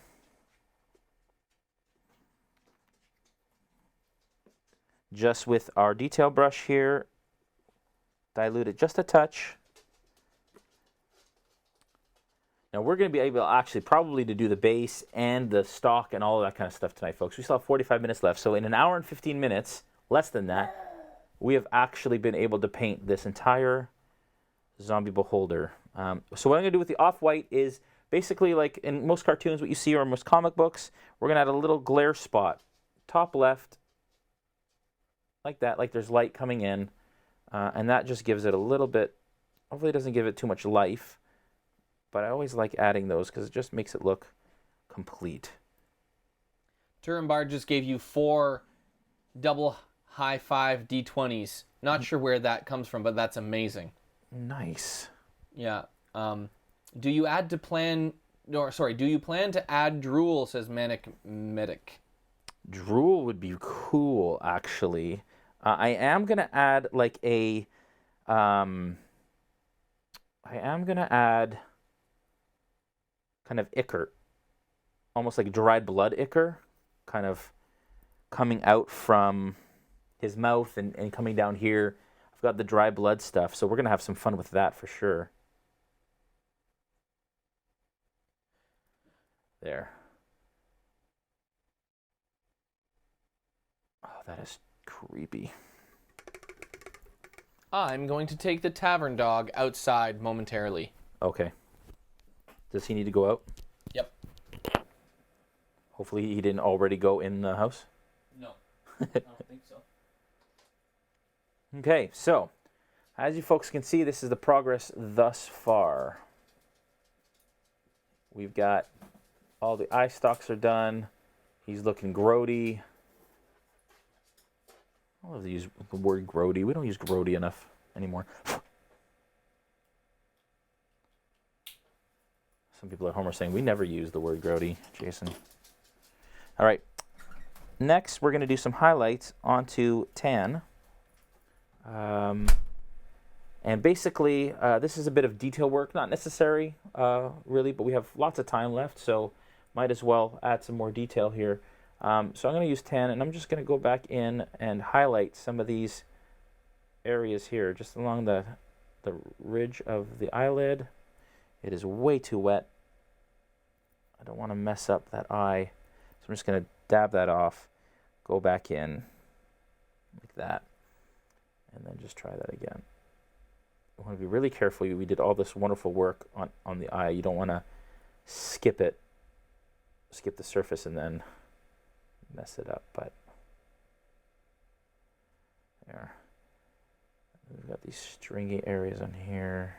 A: Just with our detail brush here, dilute it just a touch. Now we're going to be able actually probably to do the base and the stock and all of that kind of stuff tonight, folks. We still have 45 minutes left. So in an hour and 15 minutes, less than that, we have actually been able to paint this entire zombie beholder. So what I'm going to do with the off-white is basically like in most cartoons, what you see or most comic books, we're going to add a little glare spot, top left, like that, like there's light coming in. And that just gives it a little bit, hopefully it doesn't give it too much life. But I always like adding those because it just makes it look complete.
E: Turenbar just gave you 4 double high 5 D20s. Not sure where that comes from, but that's amazing.
A: Nice.
E: Yeah. Do you plan to add drool, says Manic Medic.
A: Drool would be cool, actually. I am going to add like a... I am going to add... kind of ichor, almost like dried blood ichor, kind of coming out from his mouth and coming down here. I've got the dry blood stuff, so we're going to have some fun with that for sure. There. Oh, that is creepy.
E: I'm going to take the tavern dog outside momentarily.
A: Okay. Does he need to go out?
E: Yep.
A: Hopefully he didn't already go in the house.
E: No. I don't think so.
A: Okay, so as you folks can see, this is the progress thus far. We've got all the eye stalks are done. He's looking grody. I love to use the word grody. We don't use grody enough anymore. Some people at home are saying we never use the word grody, Jason. All right. Next, we're going to do some highlights onto tan. And basically, this is a bit of detail work, not necessary, really, but we have lots of time left, so might as well add some more detail here. So I'm going to use tan, and I'm just going to go back in and highlight some of these areas here, just along the ridge of the eyelid. It is way too wet. I don't want to mess up that eye, so I'm just going to dab that off, go back in like that, and then just try that again. You want to be really careful. We did all this wonderful work on the eye. You don't want to skip the surface and then mess it up. But there. We've got these stringy areas on here.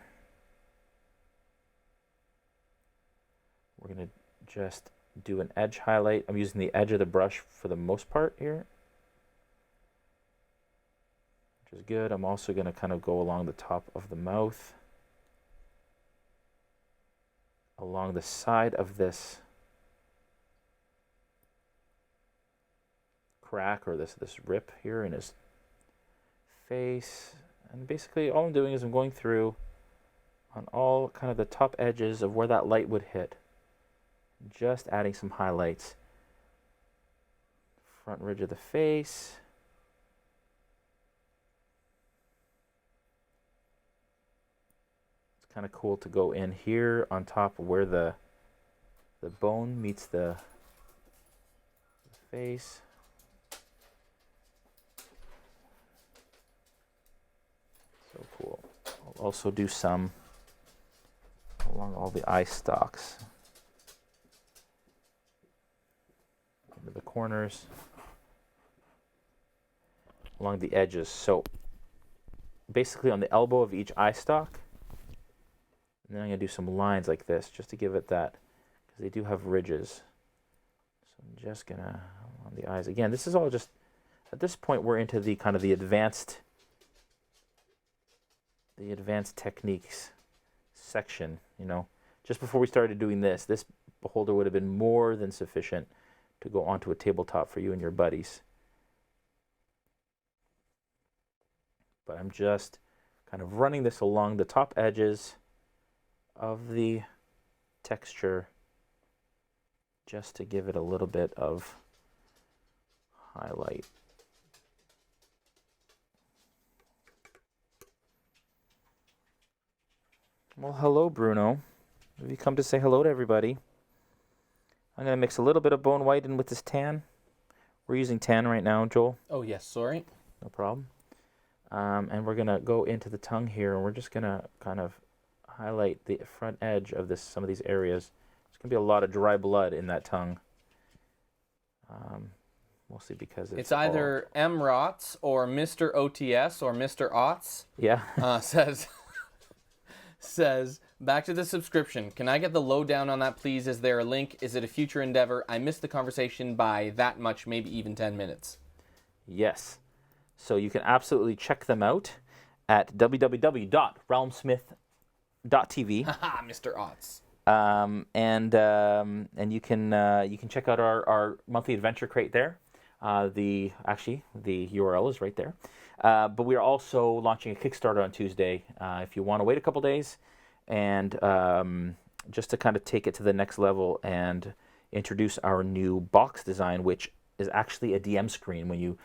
A: We're going to just do an edge highlight. I'm using the edge of the brush for the most part here, which is good. I'm also going to kind of go along the top of the mouth, along the side of this crack or this rip here in his face. And basically all I'm doing is I'm going through on all kind of the top edges of where that light would hit, just adding some highlights. Front ridge of the face. It's kind of cool to go in here on top where the bone meets the face. So cool. I'll also do some along all the eye stalks. Into the corners. Along the edges. So basically on the elbow of each eye stalk. And then I'm going to do some lines like this just to give it that, because they do have ridges. So I'm just going to, on the eyes. Again, this is all just, at this point we're into the kind of the advanced techniques section, you know. Just before we started doing this beholder would have been more than sufficient to go onto a tabletop for you and your buddies. But I'm just kind of running this along the top edges of the texture just to give it a little bit of highlight. Well, hello, Bruno. Have you come to say hello to everybody? I'm going to mix a little bit of bone white in with this tan. We're using tan right now, Joel.
E: Oh, yes, sorry.
A: No problem. And we're going to go into the tongue here, and we're just going to kind of highlight the front edge of some of these areas. There's going to be a lot of dry blood in that tongue. Mostly because it's
E: either M. Rots or Mr. OTS or Mr. Otts.
A: Yeah.
E: Says, back to the subscription. Can I get the lowdown on that, please? Is there a link? Is it a future endeavor? I missed the conversation by that much, maybe even 10 minutes.
A: Yes. So you can absolutely check them out at www.realmsmith.tv.
E: Haha, Mr. Otts.
A: And you can check out our monthly adventure crate there. The URL is right there. But we are also launching a Kickstarter on Tuesday. If you want to wait a couple days and just to kind of take it to the next level and introduce our new box design, which is actually a DM screen. When you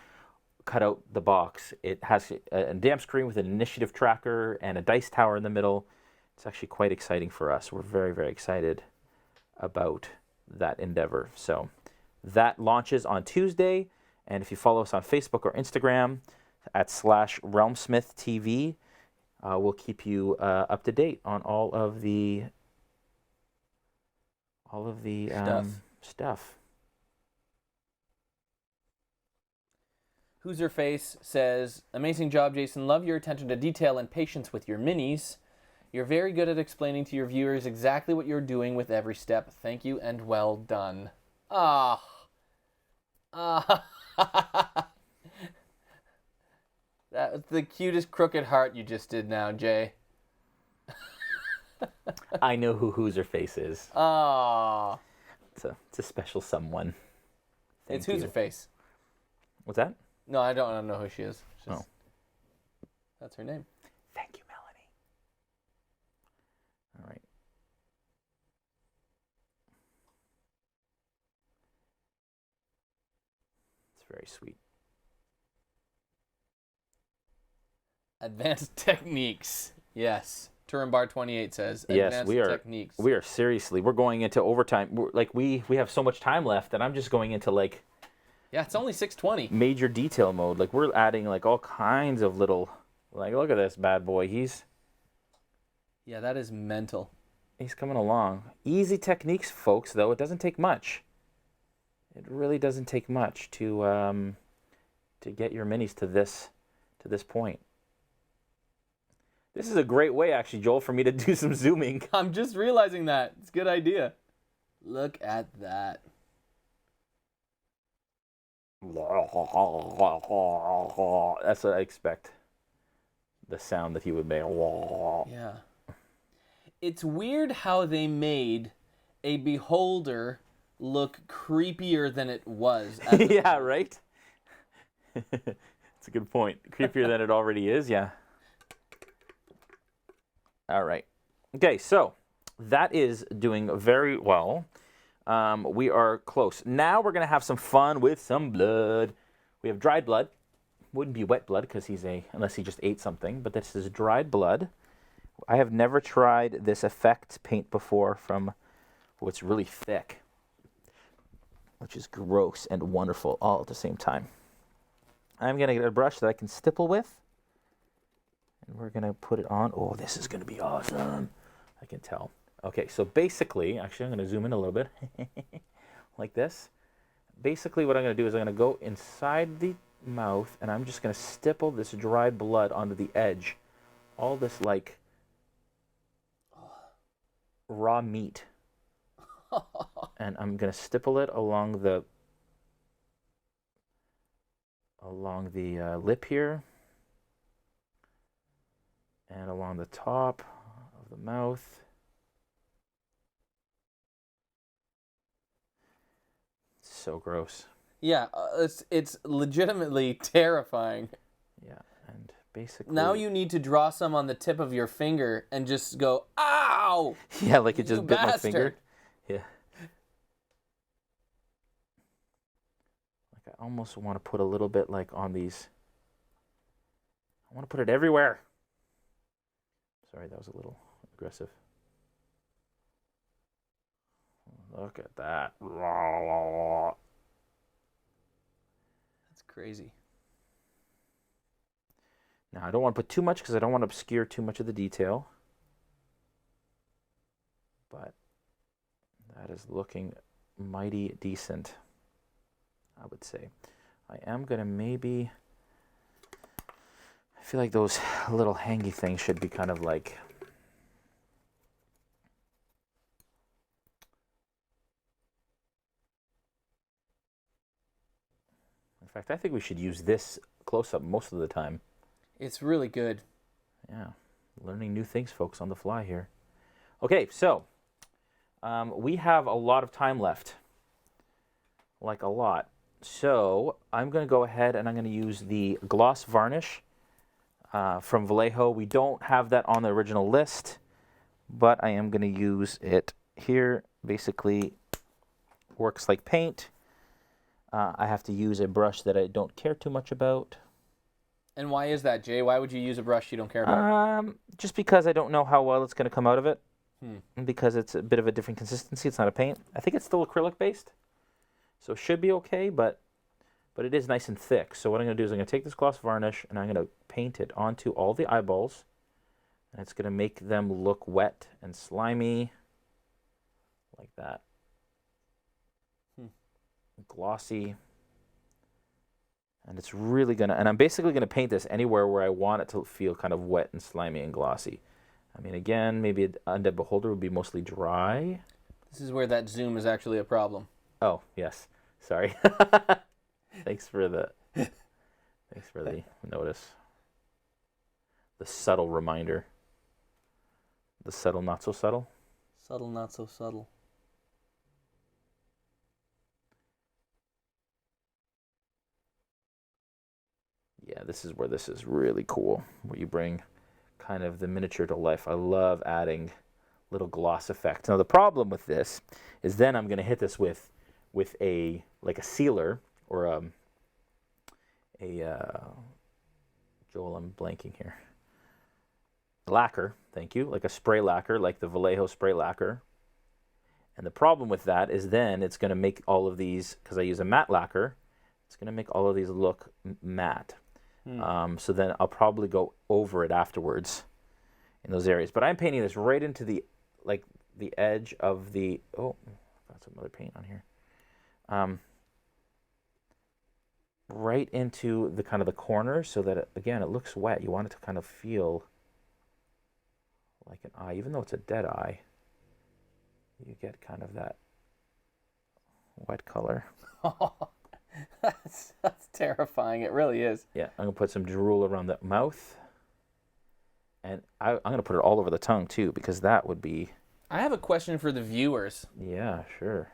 A: cut out the box, it has a DM screen with an initiative tracker and a dice tower in the middle. It's actually quite exciting for us. We're very, very excited about that endeavor. So that launches on Tuesday. And if you follow us on Facebook or Instagram at /RealmSmithTV, we'll keep you up to date on all of the stuff.
E: Who's Her Face says, amazing job, Jason. Love your attention to detail and patience with your minis. You're very good at explaining to your viewers exactly what you're doing with every step. Thank you and well done. Ah. That was the cutest crooked heart you just did now, Jay.
A: I know who's Her Face is.
E: Ah.
A: It's a special someone.
E: It's Who's Her Face.
A: What's that?
E: No, I don't know who she is.
A: Oh.
E: That's her name.
A: Thank you, Melanie. All right. It's very sweet.
E: Advanced techniques. Yes. Turinbar 28 says
A: Yes,
E: advanced
A: we are.
E: techniques.
A: We are seriously. We're going into overtime. We have so much time left that I'm just going into like.
E: Yeah, it's only 6:20.
A: Major detail mode. Like we're adding like all kinds of little. Like look at this bad boy.
E: Yeah, that is mental.
A: He's coming along. Easy techniques, folks. Though it doesn't take much. It really doesn't take much to get your minis to this point. This is a great way, actually, Joel, for me to do some zooming.
E: I'm just realizing that. It's a good idea. Look at that.
A: That's what I expect. The sound that he would make.
E: Yeah. It's weird how they made a beholder look creepier than it was.
A: Yeah, right? That's a good point. Creepier than it already is, yeah. All right. Okay, so that is doing very well. We are close. Now we're going to have some fun with some blood. We have dried blood. Wouldn't be wet blood because unless he just ate something, but this is dried blood. I have never tried this effect paint before from what's really thick, which is gross and wonderful all at the same time. I'm going to get a brush that I can stipple with. And we're going to put it on. Oh, this is going to be awesome. I can tell. Okay, so basically, actually, I'm going to zoom in a little bit. Like this. Basically, what I'm going to do is I'm going to go inside the mouth, and I'm just going to stipple this dried blood onto the edge. All this, like, raw meat. And I'm going to stipple it along the lip here. And along the top of the mouth. So gross.
E: Yeah, it's legitimately terrifying.
A: Yeah, and basically...
E: Now you need to draw some on the tip of your finger and just go, ow!
A: Yeah, like it just
E: You
A: bit my
E: bastard.
A: finger. Yeah. Like I almost want to put a little bit like on these... I want to put it everywhere. Sorry, that was a little aggressive. Look at that.
E: That's crazy.
A: Now, I don't want to put too much because I don't want to obscure too much of the detail. But that is looking mighty decent, I would say. I am going to maybe... I feel like those little hangy things should be kind of like... In fact, I think we should use this close-up most of the time.
E: It's really good.
A: Yeah, learning new things, folks, on the fly here. Okay, so we have a lot of time left. Like a lot. So I'm going to go ahead and I'm going to use the gloss varnish from Vallejo. We don't have that on the original list, but I am going to use it here. Basically, works like paint. I have to use a brush that I don't care too much about.
E: And why is that, Jay? Why would you use a brush you don't care about?
A: Just because I don't know how well it's going to come out of it. Because it's a bit of a different consistency. It's not a paint. I think it's still acrylic based. So it should be okay, but it is nice and thick. So what I'm going to do is I'm going to take this gloss varnish and I'm going to paint it onto all the eyeballs. And it's going to make them look wet and slimy. Like that. Glossy. And it's really gonna, and I'm basically gonna paint this anywhere where I want it to feel kind of wet and slimy and glossy. I mean, again, maybe Undead Beholder would be mostly dry.
E: This is where that zoom is actually a problem.
A: Oh, yes. Sorry. Thanks for the notice. The subtle reminder. The subtle, not so subtle.
E: Subtle, not so subtle.
A: Yeah, this is where this is really cool, where you bring kind of the miniature to life. I love adding little gloss effects. Now the problem with this is then I'm going to hit this with a like a sealer or Joel, I'm blanking here. Lacquer, thank you, like a spray lacquer, like the Vallejo spray lacquer. And the problem with that is then it's going to make all of these, because I use a matte lacquer, it's going to make all of these look matte. So then I'll probably go over it afterwards in those areas. But I'm painting this right into the edge of the, oh, got some other paint on here. Right into the kind of the corners so that, again, it looks wet. You want it to kind of feel like an eye, even though it's a dead eye. You get kind of that wet color.
E: That's terrifying. It really is.
A: Yeah, I'm going to put some drool around the mouth. And I'm going to put it all over the tongue, too, because that would be...
E: I have a question for the viewers.
A: Yeah, sure.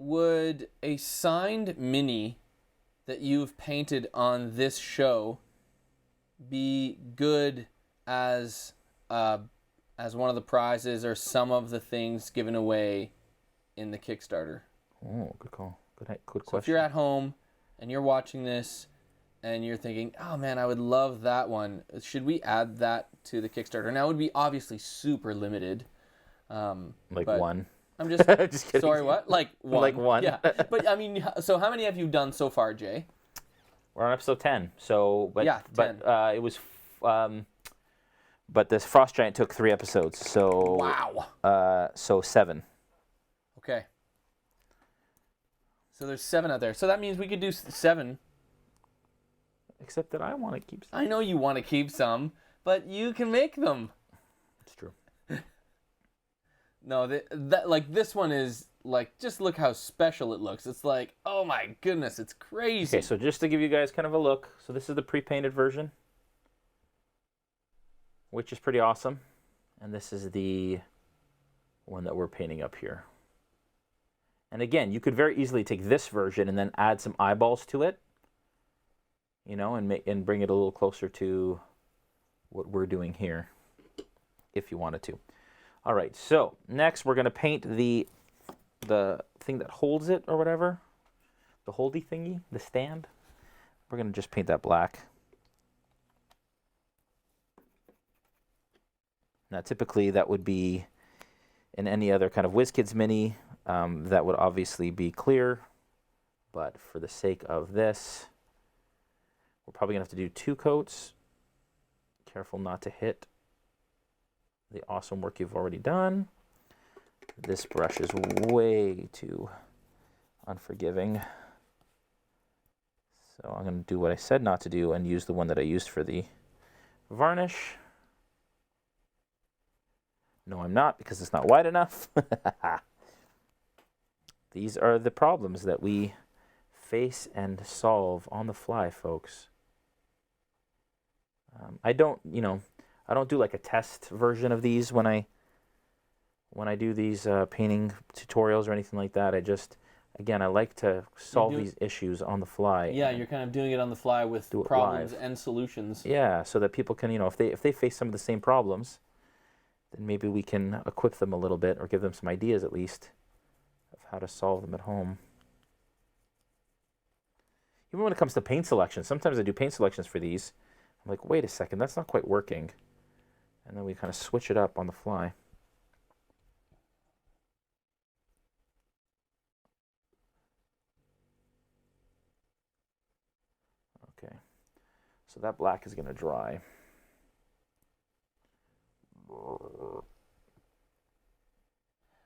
E: Would a signed mini that you've painted on this show be good as one of the prizes or some of the things given away in the Kickstarter?
A: Oh, good call. Good question.
E: So if you're at home and you're watching this and you're thinking, oh man, I would love that one, should we add that to the Kickstarter? Now, it would be obviously super limited.
A: One.
E: I'm just,
A: Just kidding.
E: Sorry, what? Like one.
A: Like one.
E: Yeah. But I mean, so how many have you done so far, Jay?
A: We're on episode 10. So, but,
E: Yeah, 10.
A: But it was, but this Frost Giant took 3 episodes. So,
E: Wow.
A: So 7.
E: Okay. So there's 7 out there. So that means we could do 7.
A: Except that I want to keep.
E: I know you want to keep some, but you can make them.
A: It's true.
E: No, that like this one is like, just look how special it looks. It's like, oh my goodness, it's crazy.
A: Okay, so just to give you guys kind of a look, so this is the pre-painted version, which is pretty awesome, and this is the one that we're painting up here. And again, you could very easily take this version and then add some eyeballs to it, you know, and bring it a little closer to what we're doing here, if you wanted to. All right, so next we're going to paint the thing that holds it or whatever, the holdy thingy, the stand. We're going to just paint that black. Now, typically that would be in any other kind of WizKids mini, that would obviously be clear, but for the sake of this, we're probably going to have to do 2 coats. Careful not to hit the awesome work you've already done. This brush is way too unforgiving. So I'm going to do what I said not to do and use the one that I used for the varnish. No, I'm not, because it's not wide enough. These are the problems that we face and solve on the fly, folks. I don't do like a test version of these when I do these painting tutorials or anything like that. I like to solve these issues on the fly.
E: Yeah, you're kind of doing it on the fly with problems and solutions.
A: Yeah, so that people can, if they face some of the same problems, then maybe we can equip them a little bit or give them some ideas at least of how to solve them at home. Even when it comes to paint selection, sometimes I do paint selections for these. I'm like, wait a second, that's not quite working. And then we kind of switch it up on the fly. Okay, so that black is going to dry.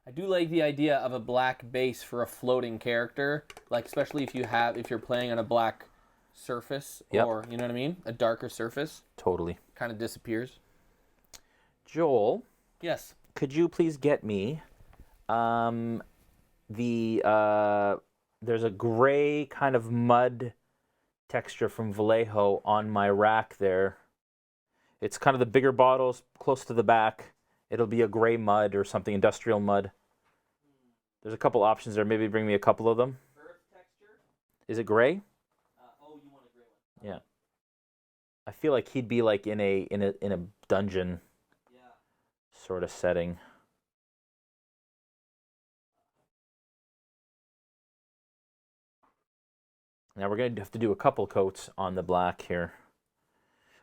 E: I do like the idea of a black base for a floating character, like especially if you're playing on a black surface,
A: Yep.
E: or you know what I mean, a darker surface.
A: Totally.
E: Kind of disappears.
A: Joel,
E: Yes.
A: could you please get me there's a gray kind of mud texture from Vallejo on my rack there. It's kind of the bigger bottles close to the back. It'll be a gray mud or something, industrial mud. There's a couple options there. Maybe bring me a couple of them.
E: Earth texture?
A: Is it gray?
E: You want a gray one.
A: Yeah. I feel like he'd be like in a dungeon sort of setting. Now we're going to have to do a couple coats on the black here.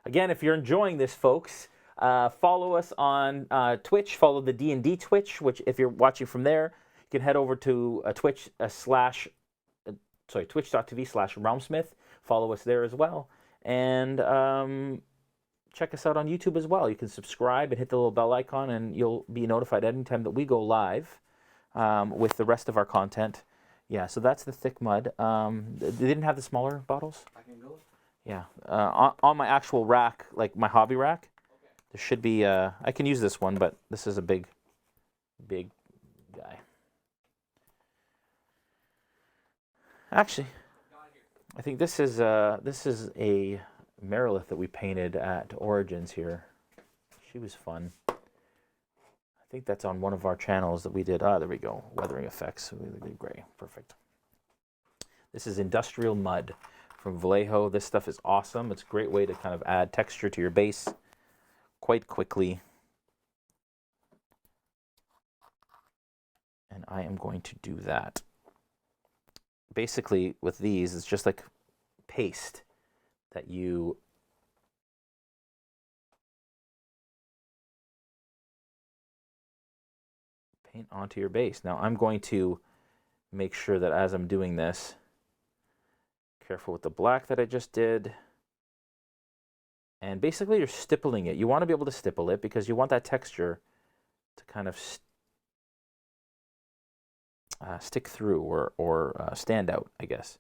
A: Again, if you're enjoying this, folks, follow us on Twitch. Follow the D&D Twitch, which if you're watching from there, you can head over to twitch.tv/RealmSmith. Follow us there as well. And check us out on YouTube as well. You can subscribe and hit the little bell icon, and you'll be notified anytime that we go live with the rest of our content. Yeah, so that's the thick mud. They didn't have the smaller bottles?
E: I can go.
A: Yeah. On my actual rack, like my hobby rack, there should be, I can use this one, but this is a big guy. Actually, I think this is a Merilith that we painted at Origins here. She was fun. I think that's on one of our channels that we did. There we go. Weathering effects. Really gray. Perfect. This is industrial mud from Vallejo. This stuff is awesome. It's a great way to kind of add texture to your base quite quickly. And I am going to do that. Basically, with these, it's just like paste that you paint onto your base. Now I'm going to make sure that as I'm doing this, careful with the black that I just did, and basically you're stippling it. You want to be able to stipple it because you want that texture to kind of stick through or stand out, I guess.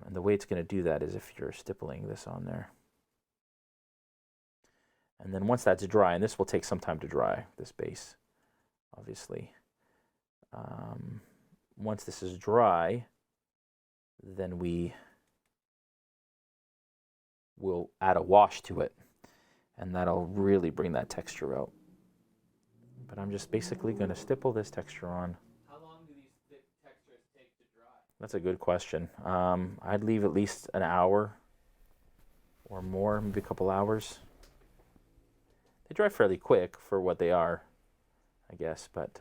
A: And the way it's going to do that is if you're stippling this on there. And then once that's dry, and this will take some time to dry, this base, obviously. Once this is dry, then we will add a wash to it, and that'll really bring that texture out. But I'm just basically going to stipple this texture on.
E: How long do these thick textures take to dry?
A: That's a good question. I'd leave at least an hour or more, maybe a couple hours. They dry fairly quick for what they are, I guess. But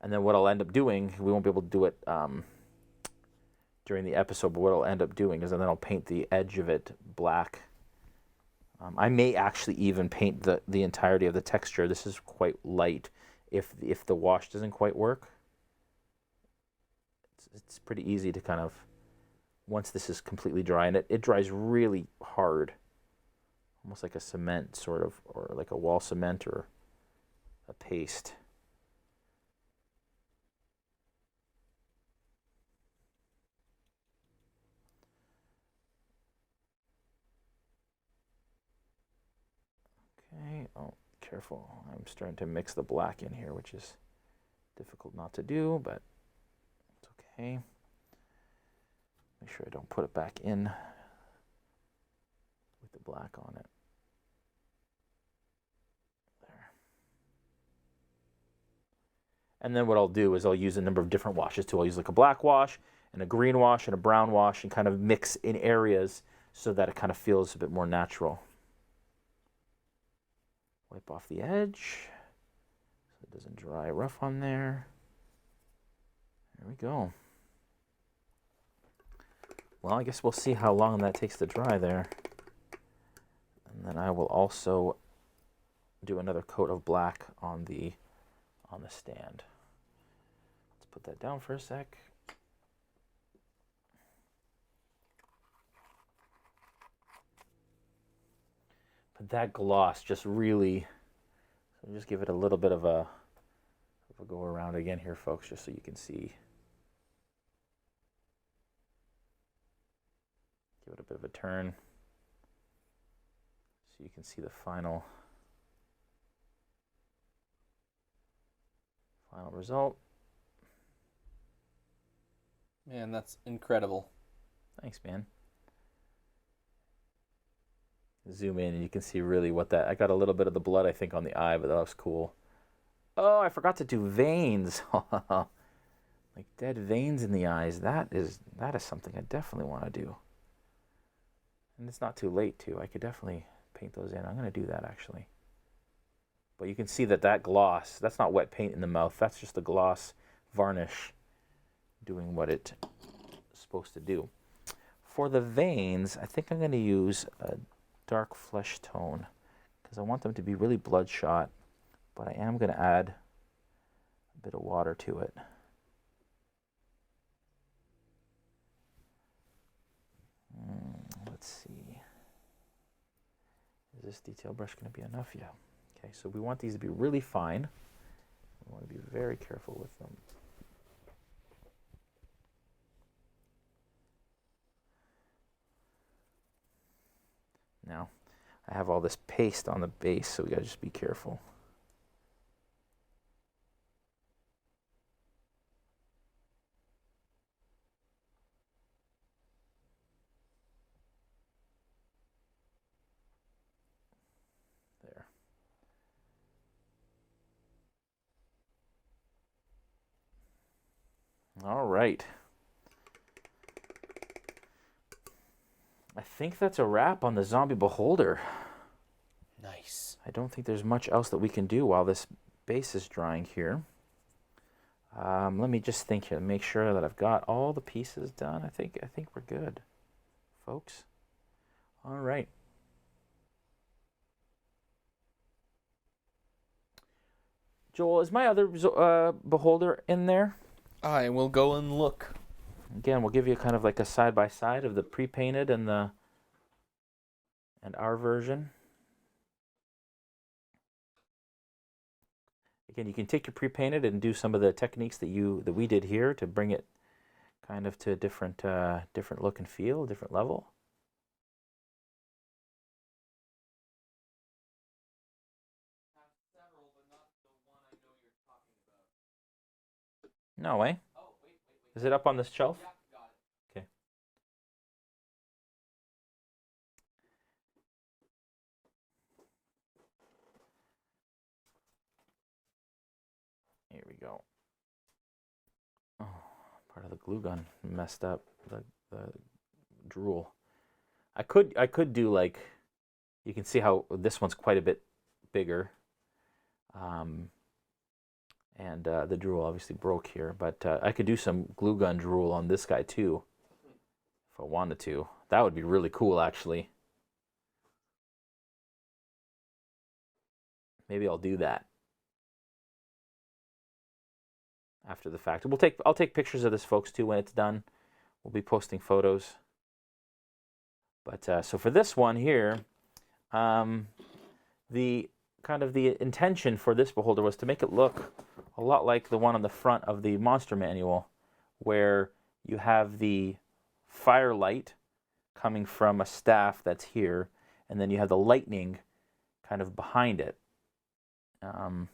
A: and then what I'll end up doing, we won't be able to do it during the episode, but what I'll end up doing is then I'll paint the edge of it black. I may actually even paint the entirety of the texture. This is quite light if the wash doesn't quite work. It's pretty easy to kind of, once this is completely dry, and it dries really hard, almost like a cement sort of, or like a wall cement or a paste. Okay, oh, careful. I'm starting to mix the black in here, which is difficult not to do, but it's okay. Make sure I don't put it back in with the black on it. There. And then what I'll do is I'll use a number of different washes too. I'll use like a black wash and a green wash and a brown wash and kind of mix in areas so that it kind of feels a bit more natural. Wipe off the edge so it doesn't dry rough on there. There we go. Well, I guess we'll see how long that takes to dry there. And then I will also do another coat of black on the stand. Let's put that down for a sec. But that gloss just really, so just give it a little bit of a We'll go around again here, folks, just so you can see. Give it a bit of a turn so you can see the final result.
E: Man, that's incredible.
A: Thanks, man. Zoom in and you can see really what that... I got a little bit of the blood, I think, on the eye, but that looks cool. Oh, I forgot to do veins. Like dead veins in the eyes. That is something I definitely want to do. And it's not too late, too. I could definitely paint those in. I'm going to do that, actually. But you can see that gloss, that's not wet paint in the mouth. That's just the gloss varnish doing what it's supposed to do. For the veins, I think I'm going to use a dark flesh tone because I want them to be really bloodshot, but I am going to add a bit of water to it. Let's see. Is this detail brush going to be enough? Yeah. Okay, so we want these to be really fine. We want to be very careful with them. Now, I have all this paste on the base, so we got to just be careful. There. All right. I think that's a wrap on the zombie beholder.
E: Nice.
A: I don't think there's much else that we can do while this base is drying here. Let me just think here, make sure that I've got all the pieces done. I think we're good, folks. All right. Joel, is my other beholder in there?
E: I will go and look.
A: Again, we'll give you kind of like a side-by-side of the pre-painted and our version. Again, you can take your pre-painted and do some of the techniques that we did here to bring it kind of to a different look and feel, different level. No way. Is it up on this shelf? Yeah, got it. Okay. Here we go. Oh, part of the glue gun messed up. The drool. I could do like, you can see how this one's quite a bit bigger. And the drool obviously broke here, but I could do some glue gun drool on this guy too, if I wanted to. That would be really cool, actually. Maybe I'll do that after the fact. I'll take pictures of this, folks, too, when it's done. We'll be posting photos. But so for this one here, the intention for this beholder was to make it look a lot like the one on the front of the monster manual, where you have the firelight coming from a staff that's here, and then you have the lightning kind of behind it. And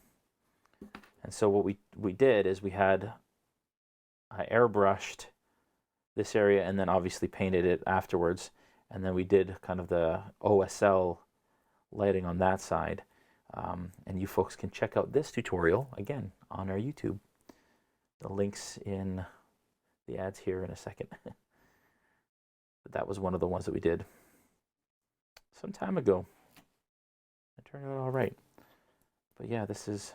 A: so what we did is I airbrushed this area and then obviously painted it afterwards, and then we did kind of the OSL lighting on that side. And you folks can check out this tutorial, again, on our YouTube. The link's in the ads here in a second. But that was one of the ones that we did some time ago. It turned out all right. But yeah, this is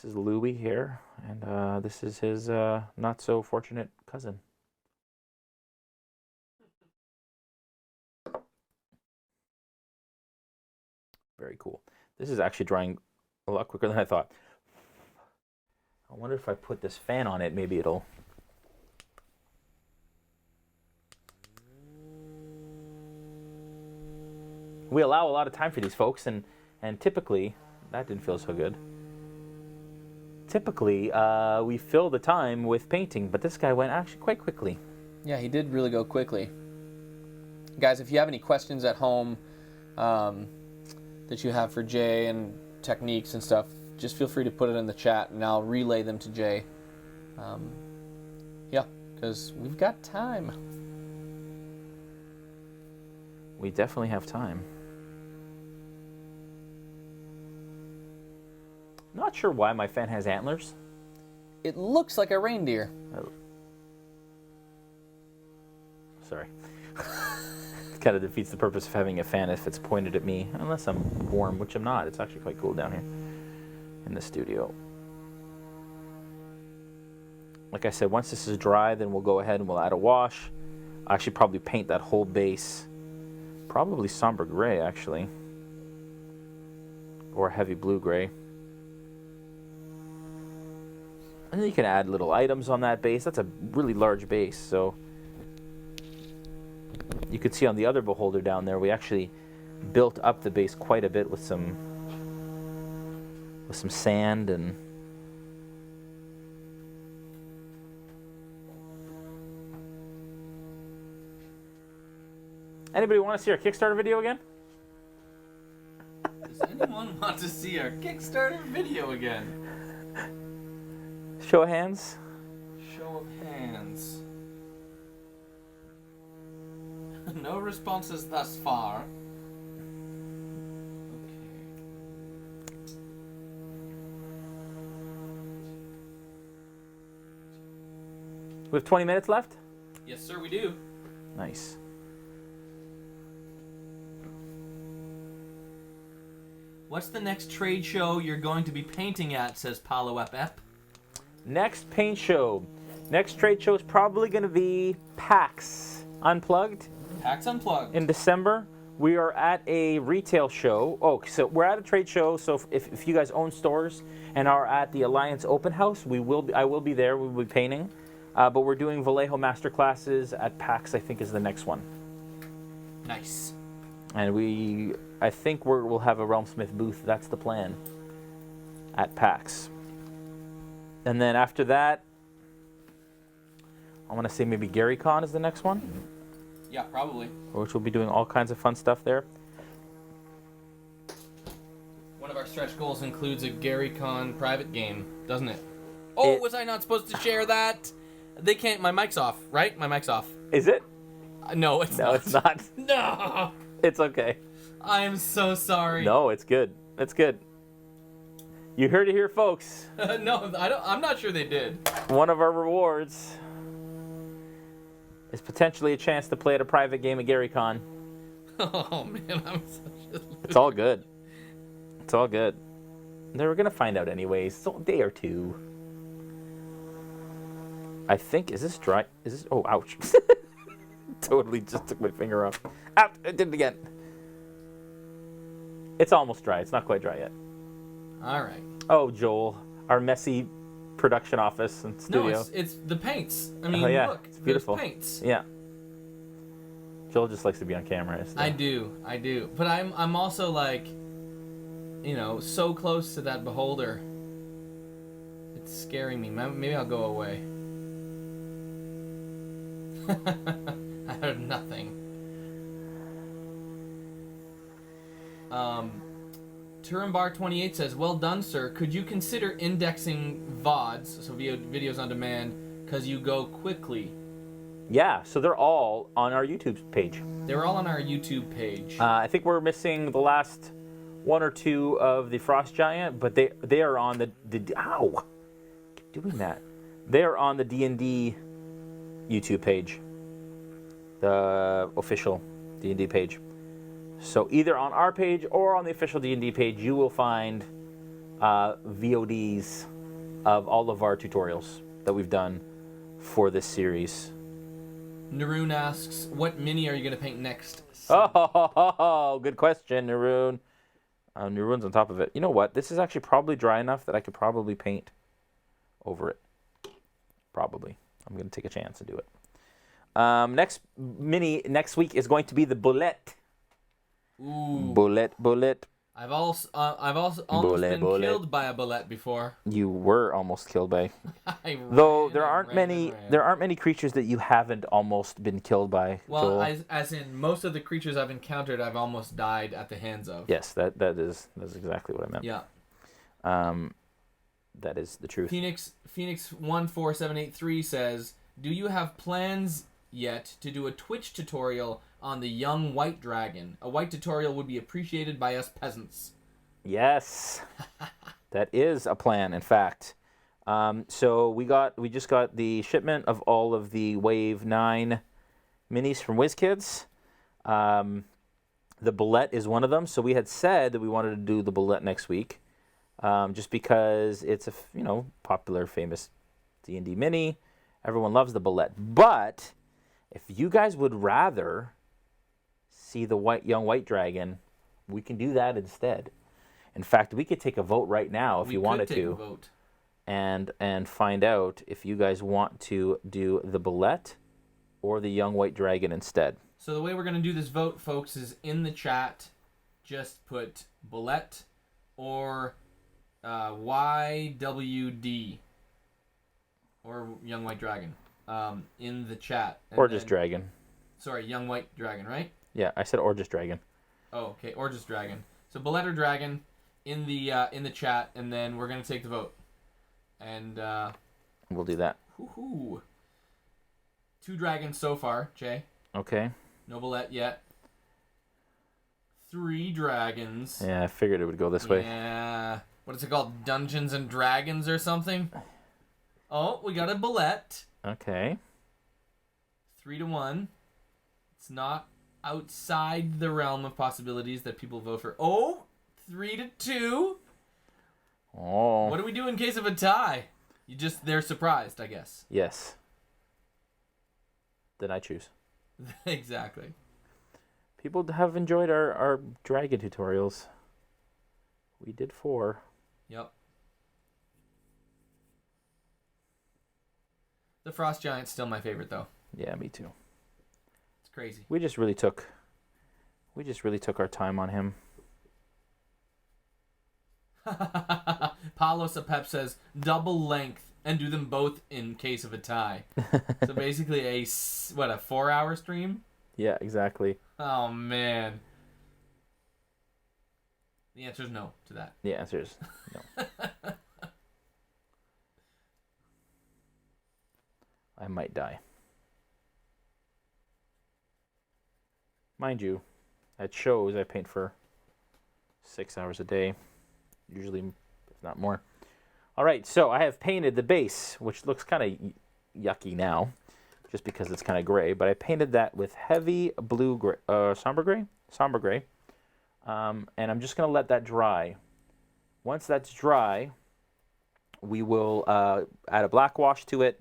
A: Louis here, and this is his not so fortunate cousin. Very cool. This is actually drying a lot quicker than I thought. I wonder if I put this fan on it, maybe it'll... We allow a lot of time for these, folks, and typically, that didn't feel so good. typically we fill the time with painting, but this guy went actually quite quickly.
E: Yeah, he did really go quickly. Guys, if you have any questions at home that you have for Jay and techniques and stuff, just feel free to put it in the chat and I'll relay them to Jay. Yeah, because we've got time.
A: We definitely have time. Not sure why my fan has antlers.
E: It looks like a reindeer.
A: Oh. Sorry. Kind of defeats the purpose of having a fan if it's pointed at me, unless I'm warm, which I'm not. It's actually quite cool down here in the studio. Like I said, once this is dry, then we'll go ahead and we'll add a wash. I'll actually probably paint that whole base. Probably somber gray, actually. Or heavy blue gray. And then you can add little items on that base. That's a really large base, so you could see on the other beholder down there, we actually built up the base quite a bit with some sand and anybody want to see our Kickstarter video again?
E: Does anyone want to see our Kickstarter video again?
A: Show of hands.
E: Show of hands. No responses thus far. Okay.
A: We have 20 minutes left?
E: Yes, sir, we do.
A: Nice.
E: What's the next trade show you're going to be painting at, says Paolo Ep.
A: Next paint show. Next trade show is probably going to be PAX Unplugged.
E: PAX Unplugged.
A: In December. We are at a retail show. Oh, so we're at a trade show. So if you guys own stores and are at the Alliance Open House, I will be there. We will be painting. But we're doing Vallejo Masterclasses at PAX, I think, is the next one.
E: Nice.
A: And I think we'll have a RealmSmith booth. That's the plan. At PAX. And then after that, I want to say maybe GaryCon is the next one.
E: Yeah, probably.
A: Which we'll be doing all kinds of fun stuff there.
E: One of our stretch goals includes a GaryCon private game, doesn't it? Oh, was I not supposed to share that? They can't. My mic's off, right? My mic's off.
A: Is it?
E: No, it's not.
A: No, it's not.
E: No.
A: It's okay.
E: I am so sorry.
A: No, it's good. It's good. You heard it here, folks.
E: No, I'm not sure they did.
A: One of our rewards is potentially a chance to play at a private game at GaryCon.
E: Oh man, I'm such a loser.
A: It's all good. It's all good. They were gonna find out anyways. It's a day or two. I think, is this dry? Is this, oh, ouch. Totally just took my finger off. Out, I did it again. It's almost dry. It's not quite dry yet.
E: All right.
A: Oh, Joel, our messy production office and studio.
E: No, it's the paints. I mean,
A: yeah,
E: look,
A: it's beautiful.
E: there's paints.
A: Yeah. Joel just likes to be on camera. So.
E: I do. But I'm also like, so close to that beholder. It's scaring me. Maybe I'll go away. I heard nothing. Turambar28 says, well done, sir. Could you consider indexing VODs, so videos on demand, because you go quickly?
A: Yeah, so they're all on our YouTube page.
E: They're all on our YouTube page.
A: I think we're missing the last one or two of the Frost Giant, but they are on the ow! Keep doing that. They are on the D&D YouTube page. The official D&D page. So either on our page or on the official D&D page, you will find VODs of all of our tutorials that we've done for this series.
E: Naroon asks, what mini are you going to paint next?
A: Oh, good question, Naroon. Naroon's on top of it. You know what? This is actually probably dry enough that I could probably paint over it. Probably. I'm going to take a chance and do it. Next mini next week is going to be the Bullet.
E: Ooh.
A: Bullet.
E: I've also almost been killed by a bullet before.
A: You were almost killed by.
E: Though
A: There aren't many creatures that you haven't almost been killed by.
E: Well,
A: Joel.
E: as in most of the creatures I've encountered, I've almost died at the hands of.
A: Yes, that's exactly what I meant.
E: Yeah.
A: That is the truth.
E: Phoenix 14783 says, "Do you have plans yet to do a Twitch tutorial on the young white dragon? A white tutorial would be appreciated by us peasants."
A: Yes, that is a plan. In fact, so we just got the shipment of all of the Wave 9 minis from WizKids. The bullet is one of them. So we had said that we wanted to do the bullet next week. Just because it's a popular, famous D&D mini. Everyone loves the bullet. But if you guys would rather see the young white dragon, we can do that instead. In fact, we could take a vote right now if you wanted to.
E: A vote.
A: And find out if you guys want to do the bullet or the young white dragon instead.
E: So the way we're going to do this vote, folks, is in the chat. Just put bullet or YWD or Young White Dragon in the chat.
A: Or just dragon.
E: Sorry, Young White Dragon, right?
A: Yeah, I said or just dragon.
E: Oh, okay, or just dragon. So bullet or dragon in the chat, and then we're gonna take the vote. And
A: we'll do that.
E: Woohoo! 2 dragons so far, Jay.
A: Okay.
E: No bullet yet. 3 dragons.
A: Yeah, I figured it would go this way.
E: Yeah. What is it called? Dungeons and Dragons or something? Oh, we got a bullet.
A: Okay.
E: 3-1. It's not outside the realm of possibilities that people vote for. Oh, 3-2.
A: Oh.
E: What do we do in case of a tie? They're surprised, I guess.
A: Yes. Then I choose.
E: Exactly.
A: People have enjoyed our dragon tutorials. We did 4.
E: Yep. The Frost Giant's still my favorite, though.
A: Yeah, me too.
E: It's crazy.
A: We just really took our time on him.
E: Paulo Sapep says double length and do them both in case of a tie. So basically a 4-hour stream?
A: Yeah, exactly.
E: Oh man. The answer is no to that.
A: The answer is no. I might die. Mind you, at shows I paint for 6 hours a day, usually, if not more. All right, so I have painted the base, which looks kind of yucky now, just because it's kind of gray. But I painted that with heavy blue gray, somber gray, and I'm just gonna let that dry. Once that's dry, we will add a black wash to it.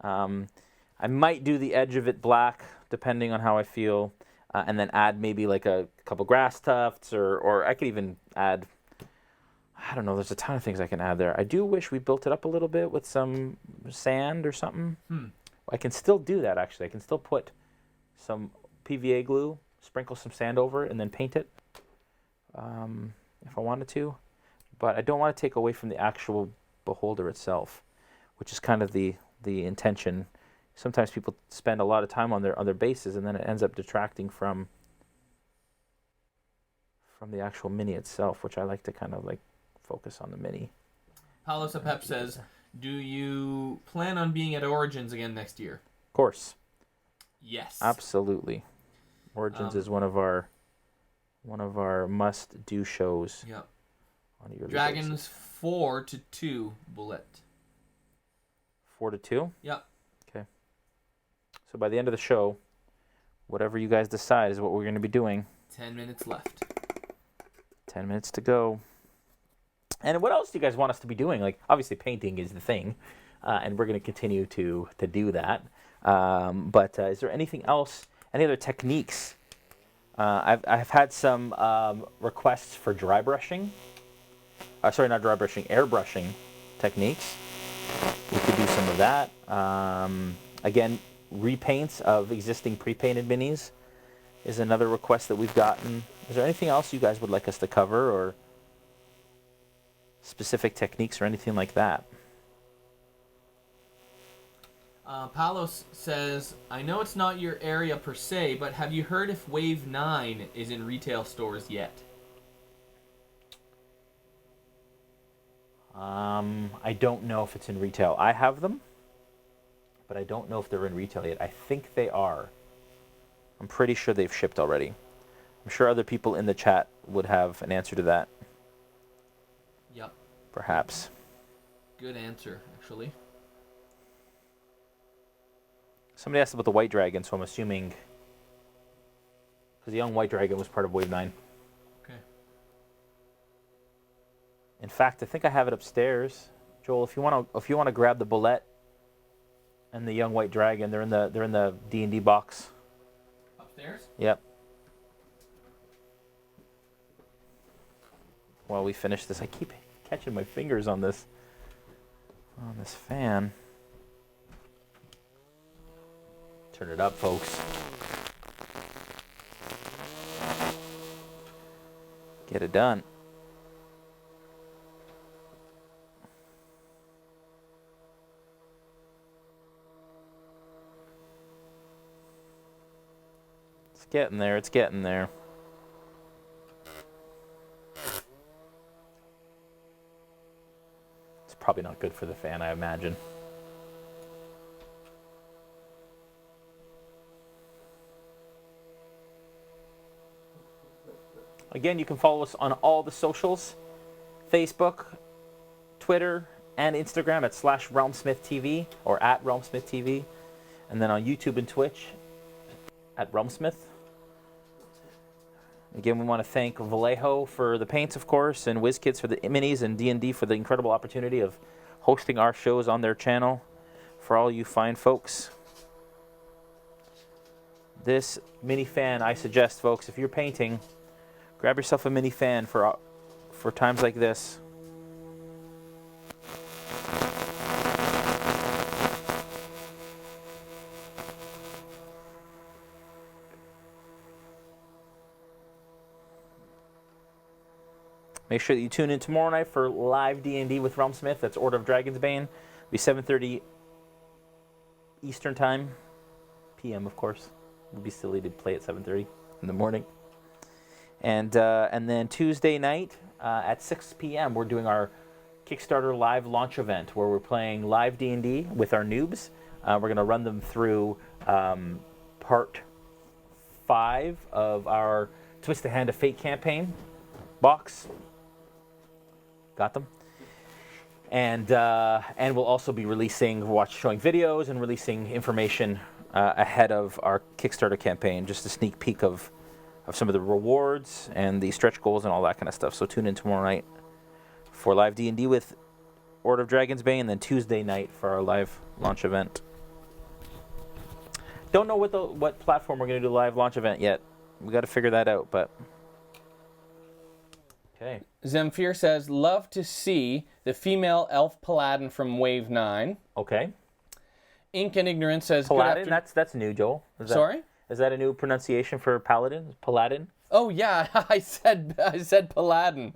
A: I might do the edge of it black, depending on how I feel, and then add maybe like a couple grass tufts, or I could even add, I don't know, there's a ton of things I can add there. I do wish we built it up a little bit with some sand or something. I can still do that, actually. I can still put some PVA glue, sprinkle some sand over it, and then paint it if I wanted to. But I don't want to take away from the actual beholder itself, which is kind of the intention. Sometimes people spend a lot of time on their bases, and then it ends up detracting from the actual mini itself, which I like to kind of like focus on the mini.
E: Paulo Sapep says, do you plan on being at Origins again next year?
A: Of course.
E: Yes.
A: Absolutely. Origins is one of our must-do shows.
E: Yep.
A: On a yearly
E: Dragons
A: basis.
E: 4-2 bullet.
A: 4-2?
E: Yep.
A: Okay. So by the end of the show, whatever you guys decide is what we're going to be doing.
E: 10 minutes left.
A: 10 minutes to go. And what else do you guys want us to be doing? Like, obviously, painting is the thing, and we're going to continue to do that. But is there anything else? Any other techniques? I've had some requests for dry brushing. Sorry, not dry brushing, airbrushing techniques. We could do some of that. Again, repaints of existing pre-painted minis is another request that we've gotten. Is there anything else you guys would like us to cover, or specific techniques or anything like that?
E: Palos says, I know it's not your area per se, but have you heard if Wave 9 is in retail stores yet?
A: I don't know if it's in retail. I have them, but I don't know if they're in retail yet. I think they are. I'm pretty sure they've shipped already. I'm sure other people in the chat would have an answer to that.
E: Yep.
A: Perhaps.
E: Good answer, actually.
A: Somebody asked about the White Dragon, so I'm assuming... Because the young White Dragon was part of Wave 9.
E: Okay.
A: In fact, I think I have it upstairs. Joel, if you want to grab the bullet and the young White Dragon, they're in the D&D box.
E: Upstairs?
A: Yep. While we finish this, I keep catching my fingers on this fan. Turn it up, folks. Get it done. It's getting there, it's getting there. It's probably not good for the fan, I imagine. Again, you can follow us on all the socials, Facebook, Twitter, and Instagram at /RealmSmithTV or at RealmSmithTV. And then on YouTube and Twitch at RealmSmith. Again, we want to thank Vallejo for the paints, of course, and WizKids for the minis, and D&D for the incredible opportunity of hosting our shows on their channel for all you fine folks. This mini fan, I suggest, folks, if you're painting, grab yourself a mini fan for times like this. Make sure that you tune in tomorrow night for live D&D with RealmSmith. That's Order of Dragonsbane. It'll be 7:30 Eastern Time, PM, of course. It would be silly to play at 7:30 in the morning. And then Tuesday night at 6 p.m. we're doing our Kickstarter live launch event where we're playing live D&D with our noobs. We're going to run them through part 5 of our Twist the Hand of Fate campaign box. Got them? And we'll also be releasing, showing videos and releasing information ahead of our Kickstarter campaign, just a sneak peek of some of the rewards and the stretch goals and all that kind of stuff. So tune in tomorrow night for live D&D with Order of Dragonsbane, and then Tuesday night for our live launch event. Don't know what platform we're going to do the live launch event yet. We got to figure that out, but okay.
E: Zemfir says, love to see the female elf paladin from Wave 9.
A: Okay.
E: Ink and Ignorance says,
A: Paladin,
E: good afternoon.
A: that's new, Joel.
E: Sorry?
A: Is that a new pronunciation for paladin? Paladin?
E: Oh yeah, I said Paladin.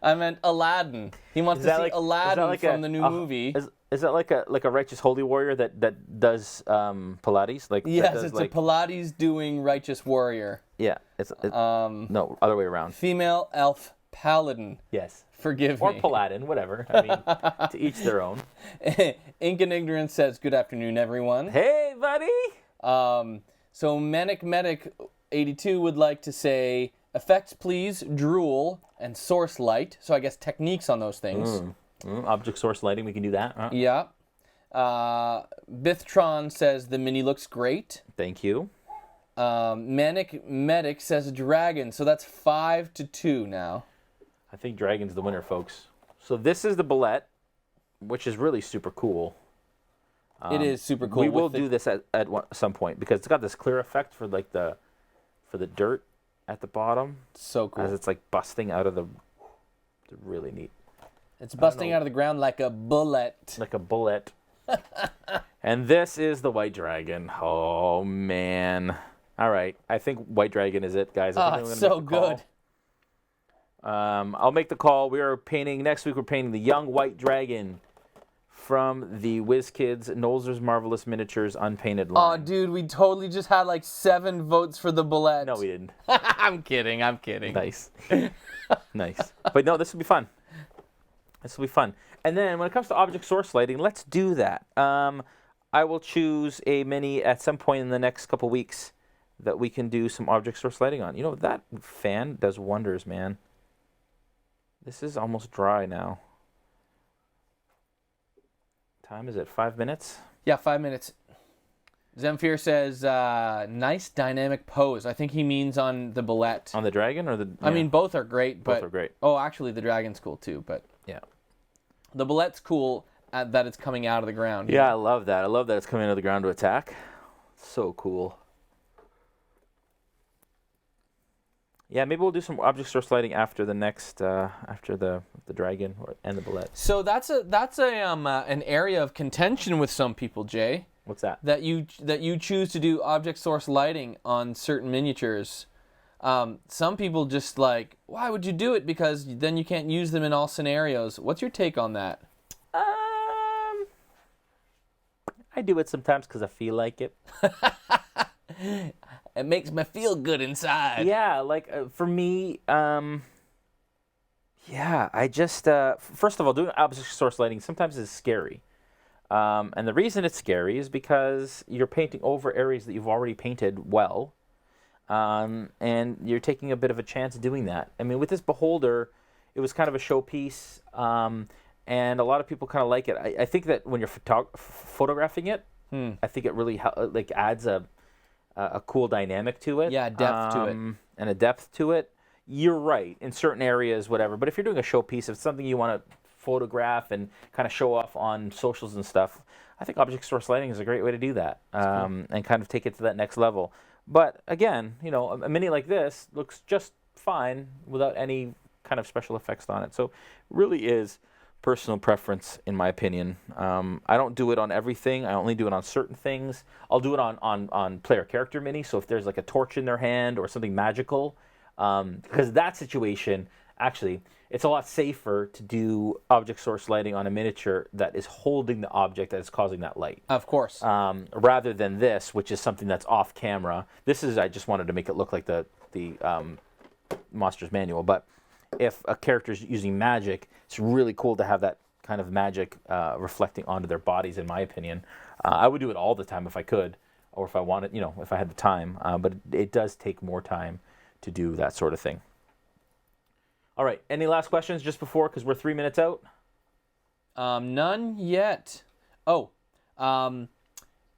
E: I meant Aladdin. He wants to see Aladdin from the new movie.
A: Is that like a righteous holy warrior that does Pilates?
E: Yes, it's a Pilates doing righteous warrior.
A: Yeah, no, other way around.
E: Female elf paladin.
A: Yes.
E: Forgive
A: me. Or Paladin, whatever. I mean, to each their own.
E: Ink and Ignorance says, good afternoon, everyone.
A: Hey, buddy.
E: So Manic Medic 82 would like to say, effects please, drool, and source light. So I guess techniques on those things.
A: Object source lighting, we can do that. Huh?
E: Yeah. Bithtron says the mini looks great.
A: Thank you.
E: Manic Medic says dragon. So that's 5-2 now.
A: I think dragon's the winner, folks. So this is the bullet, which is really super cool.
E: It is super cool.
A: We will do this at some point because it's got this clear effect for the dirt at the bottom.
E: So cool.
A: As it's like busting out of the... It's really neat.
E: It's busting out of the ground like a bullet.
A: Like a bullet. And this is the White Dragon. Oh, man. All right. I think White Dragon is it, guys. I think
E: Oh,
A: I'm
E: it's
A: gonna
E: so
A: make the call.
E: good.
A: I'll make the call. We are painting next week. We're painting the Young White Dragon from the WizKids Nolzur's Marvelous Miniatures unpainted
E: Oh,
A: line.
E: dude, we totally just had like 7 votes for the bullet.
A: No, we didn't.
E: I'm kidding.
A: Nice. Nice. But no, this will be fun. This will be fun. And then when it comes to object source lighting, let's do that. I will choose a mini at some point in the next couple weeks that we can do some object source lighting on. You know, that fan does wonders, man. This is almost dry now. Time is it? 5 minutes?
E: Yeah, 5 minutes. Zemfir says, nice dynamic pose. I think he means on the bullet.
A: On the dragon or the...
E: I mean, both are great.
A: both
E: but,
A: are great.
E: Oh, actually, the dragon's cool too. But
A: Yeah.
E: the bullet's cool that it's coming out of the ground.
A: Yeah, I love that. I love that it's coming out of the ground to attack. So cool. Yeah, maybe we'll do some object source lighting after the next, after the dragon and the bullet.
E: So that's an area of contention with some people, Jay.
A: What's that?
E: That you choose to do object source lighting on certain miniatures. Some people just like, why would you do it? Because then you can't use them in all scenarios. What's your take on that?
A: I do it sometimes because I feel like it.
E: It makes me feel good inside.
A: Yeah, like for me, yeah, I just first of all, doing object source lighting sometimes is scary, and the reason it's scary is because you're painting over areas that you've already painted well, and you're taking a bit of a chance doing that. I mean, with this beholder, it was kind of a showpiece, and a lot of people kind of like it. I think that when you're photographing it, I think it really like adds a cool dynamic to it.
E: Yeah, depth to it.
A: And a depth to it. You're right, in certain areas, whatever. But if you're doing a showpiece, if it's something you want to photograph and kind of show off on socials and stuff, I think object source lighting is a great way to do that, and kind of take it to that next level. But again, you know, a mini like this looks just fine without any kind of special effects on it. So it really is personal preference, in my opinion. I don't do it on everything. I only do it on certain things. I'll do it on player character mini. So if there's like a torch in their hand or something magical, because that situation, actually, it's a lot safer to do object source lighting on a miniature that is holding the object that is causing that light.
E: Of course.
A: Rather than this, which is something that's off camera. This is, I just wanted to make it look like the Monsters Manual, but if a character's using magic, it's really cool to have that kind of magic reflecting onto their bodies, in my opinion. I would do it all the time if I could, or if I wanted, you know, if I had the time, but it does take more time to do that sort of thing. All right, any last questions just before, because we're 3 minutes out?
E: None yet. Oh,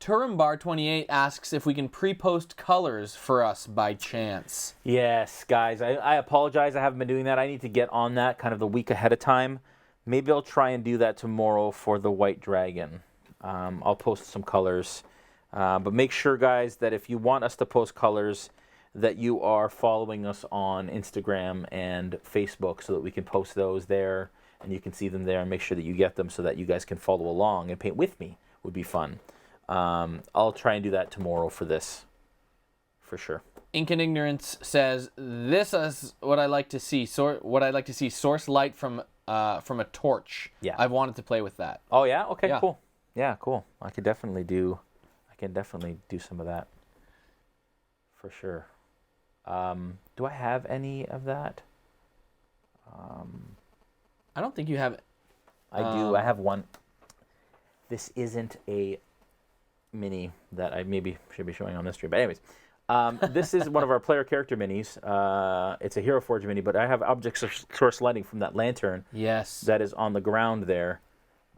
E: Turimbar28 asks if we can pre-post colors for us by chance.
A: Yes, guys, I apologize. I haven't been doing that. I need to get on that kind of the week ahead of time. Maybe I'll try and do that tomorrow for the White Dragon. I'll post some colors. But make sure, guys, that if you want us to post colors, that you are following us on Instagram and Facebook so that we can post those there and you can see them there, and make sure that you get them so that you guys can follow along and paint with me. Would be fun. I'll try and do that tomorrow for this, for sure.
E: Ink and Ignorance says, "This is what I like to see. What I like to see: source light from a torch.
A: Yeah,
E: I've wanted to play with that.
A: Oh yeah, okay,
E: Yeah.
A: Cool. Yeah, cool. I can definitely do some of that, for sure. Do I have any of that?
E: I don't think you have it.
A: I do. I have one. This isn't a mini that I maybe should be showing on this stream. But anyways, this is one of our player character minis. It's a Hero Forge mini, but I have object source lighting from that lantern.
E: Yes.
A: That is on the ground there.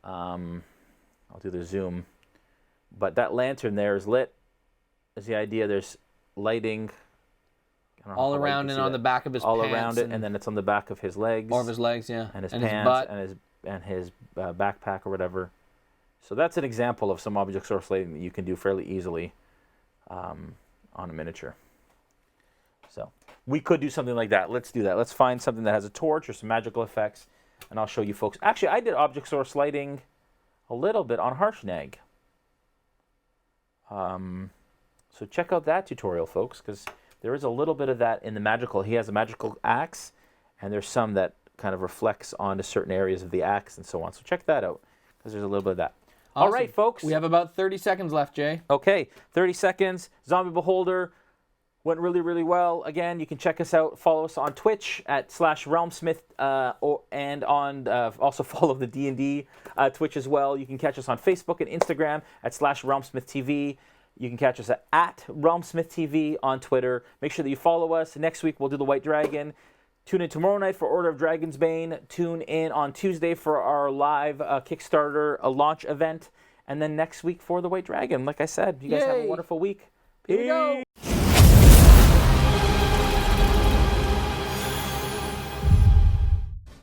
A: I'll do the zoom. But that lantern there is lit. Is the idea. There's lighting. I don't know
E: All
A: how well you
E: around
A: can
E: and
A: see
E: on
A: that.
E: the back of his
A: All
E: pants.
A: around it, and then it's on the back of his legs.
E: Or of his legs, yeah.
A: And his
E: and
A: pants,
E: his butt.
A: and his backpack or whatever. So that's an example of some object source lighting that you can do fairly easily on a miniature. So we could do something like that. Let's do that. Let's find something that has a torch or some magical effects, and I'll show you folks. Actually, I did object source lighting a little bit on Harshnag. So check out that tutorial, folks, because there is a little bit of that in the magical. He has a magical axe, and there's some that kind of reflects onto certain areas of the axe and so on. So check that out, because there's a little bit of that.
E: Awesome.
A: All right, folks.
E: We have about 30 seconds left, Jay.
A: Okay, 30 seconds. Zombie Beholder went really, really well. Again, you can check us out. Follow us on Twitch at /RealmSmith, and on also follow the D&D Twitch as well. You can catch us on Facebook and Instagram at /RealmSmithTV. You can catch us at RealmSmithTV on Twitter. Make sure that you follow us. Next week, we'll do the White Dragon. Tune in tomorrow night for Order of Dragon's Bane. Tune in on Tuesday for our live Kickstarter launch event. And then next week for the White Dragon. Like I said, you guys have a wonderful week.
E: Here we go.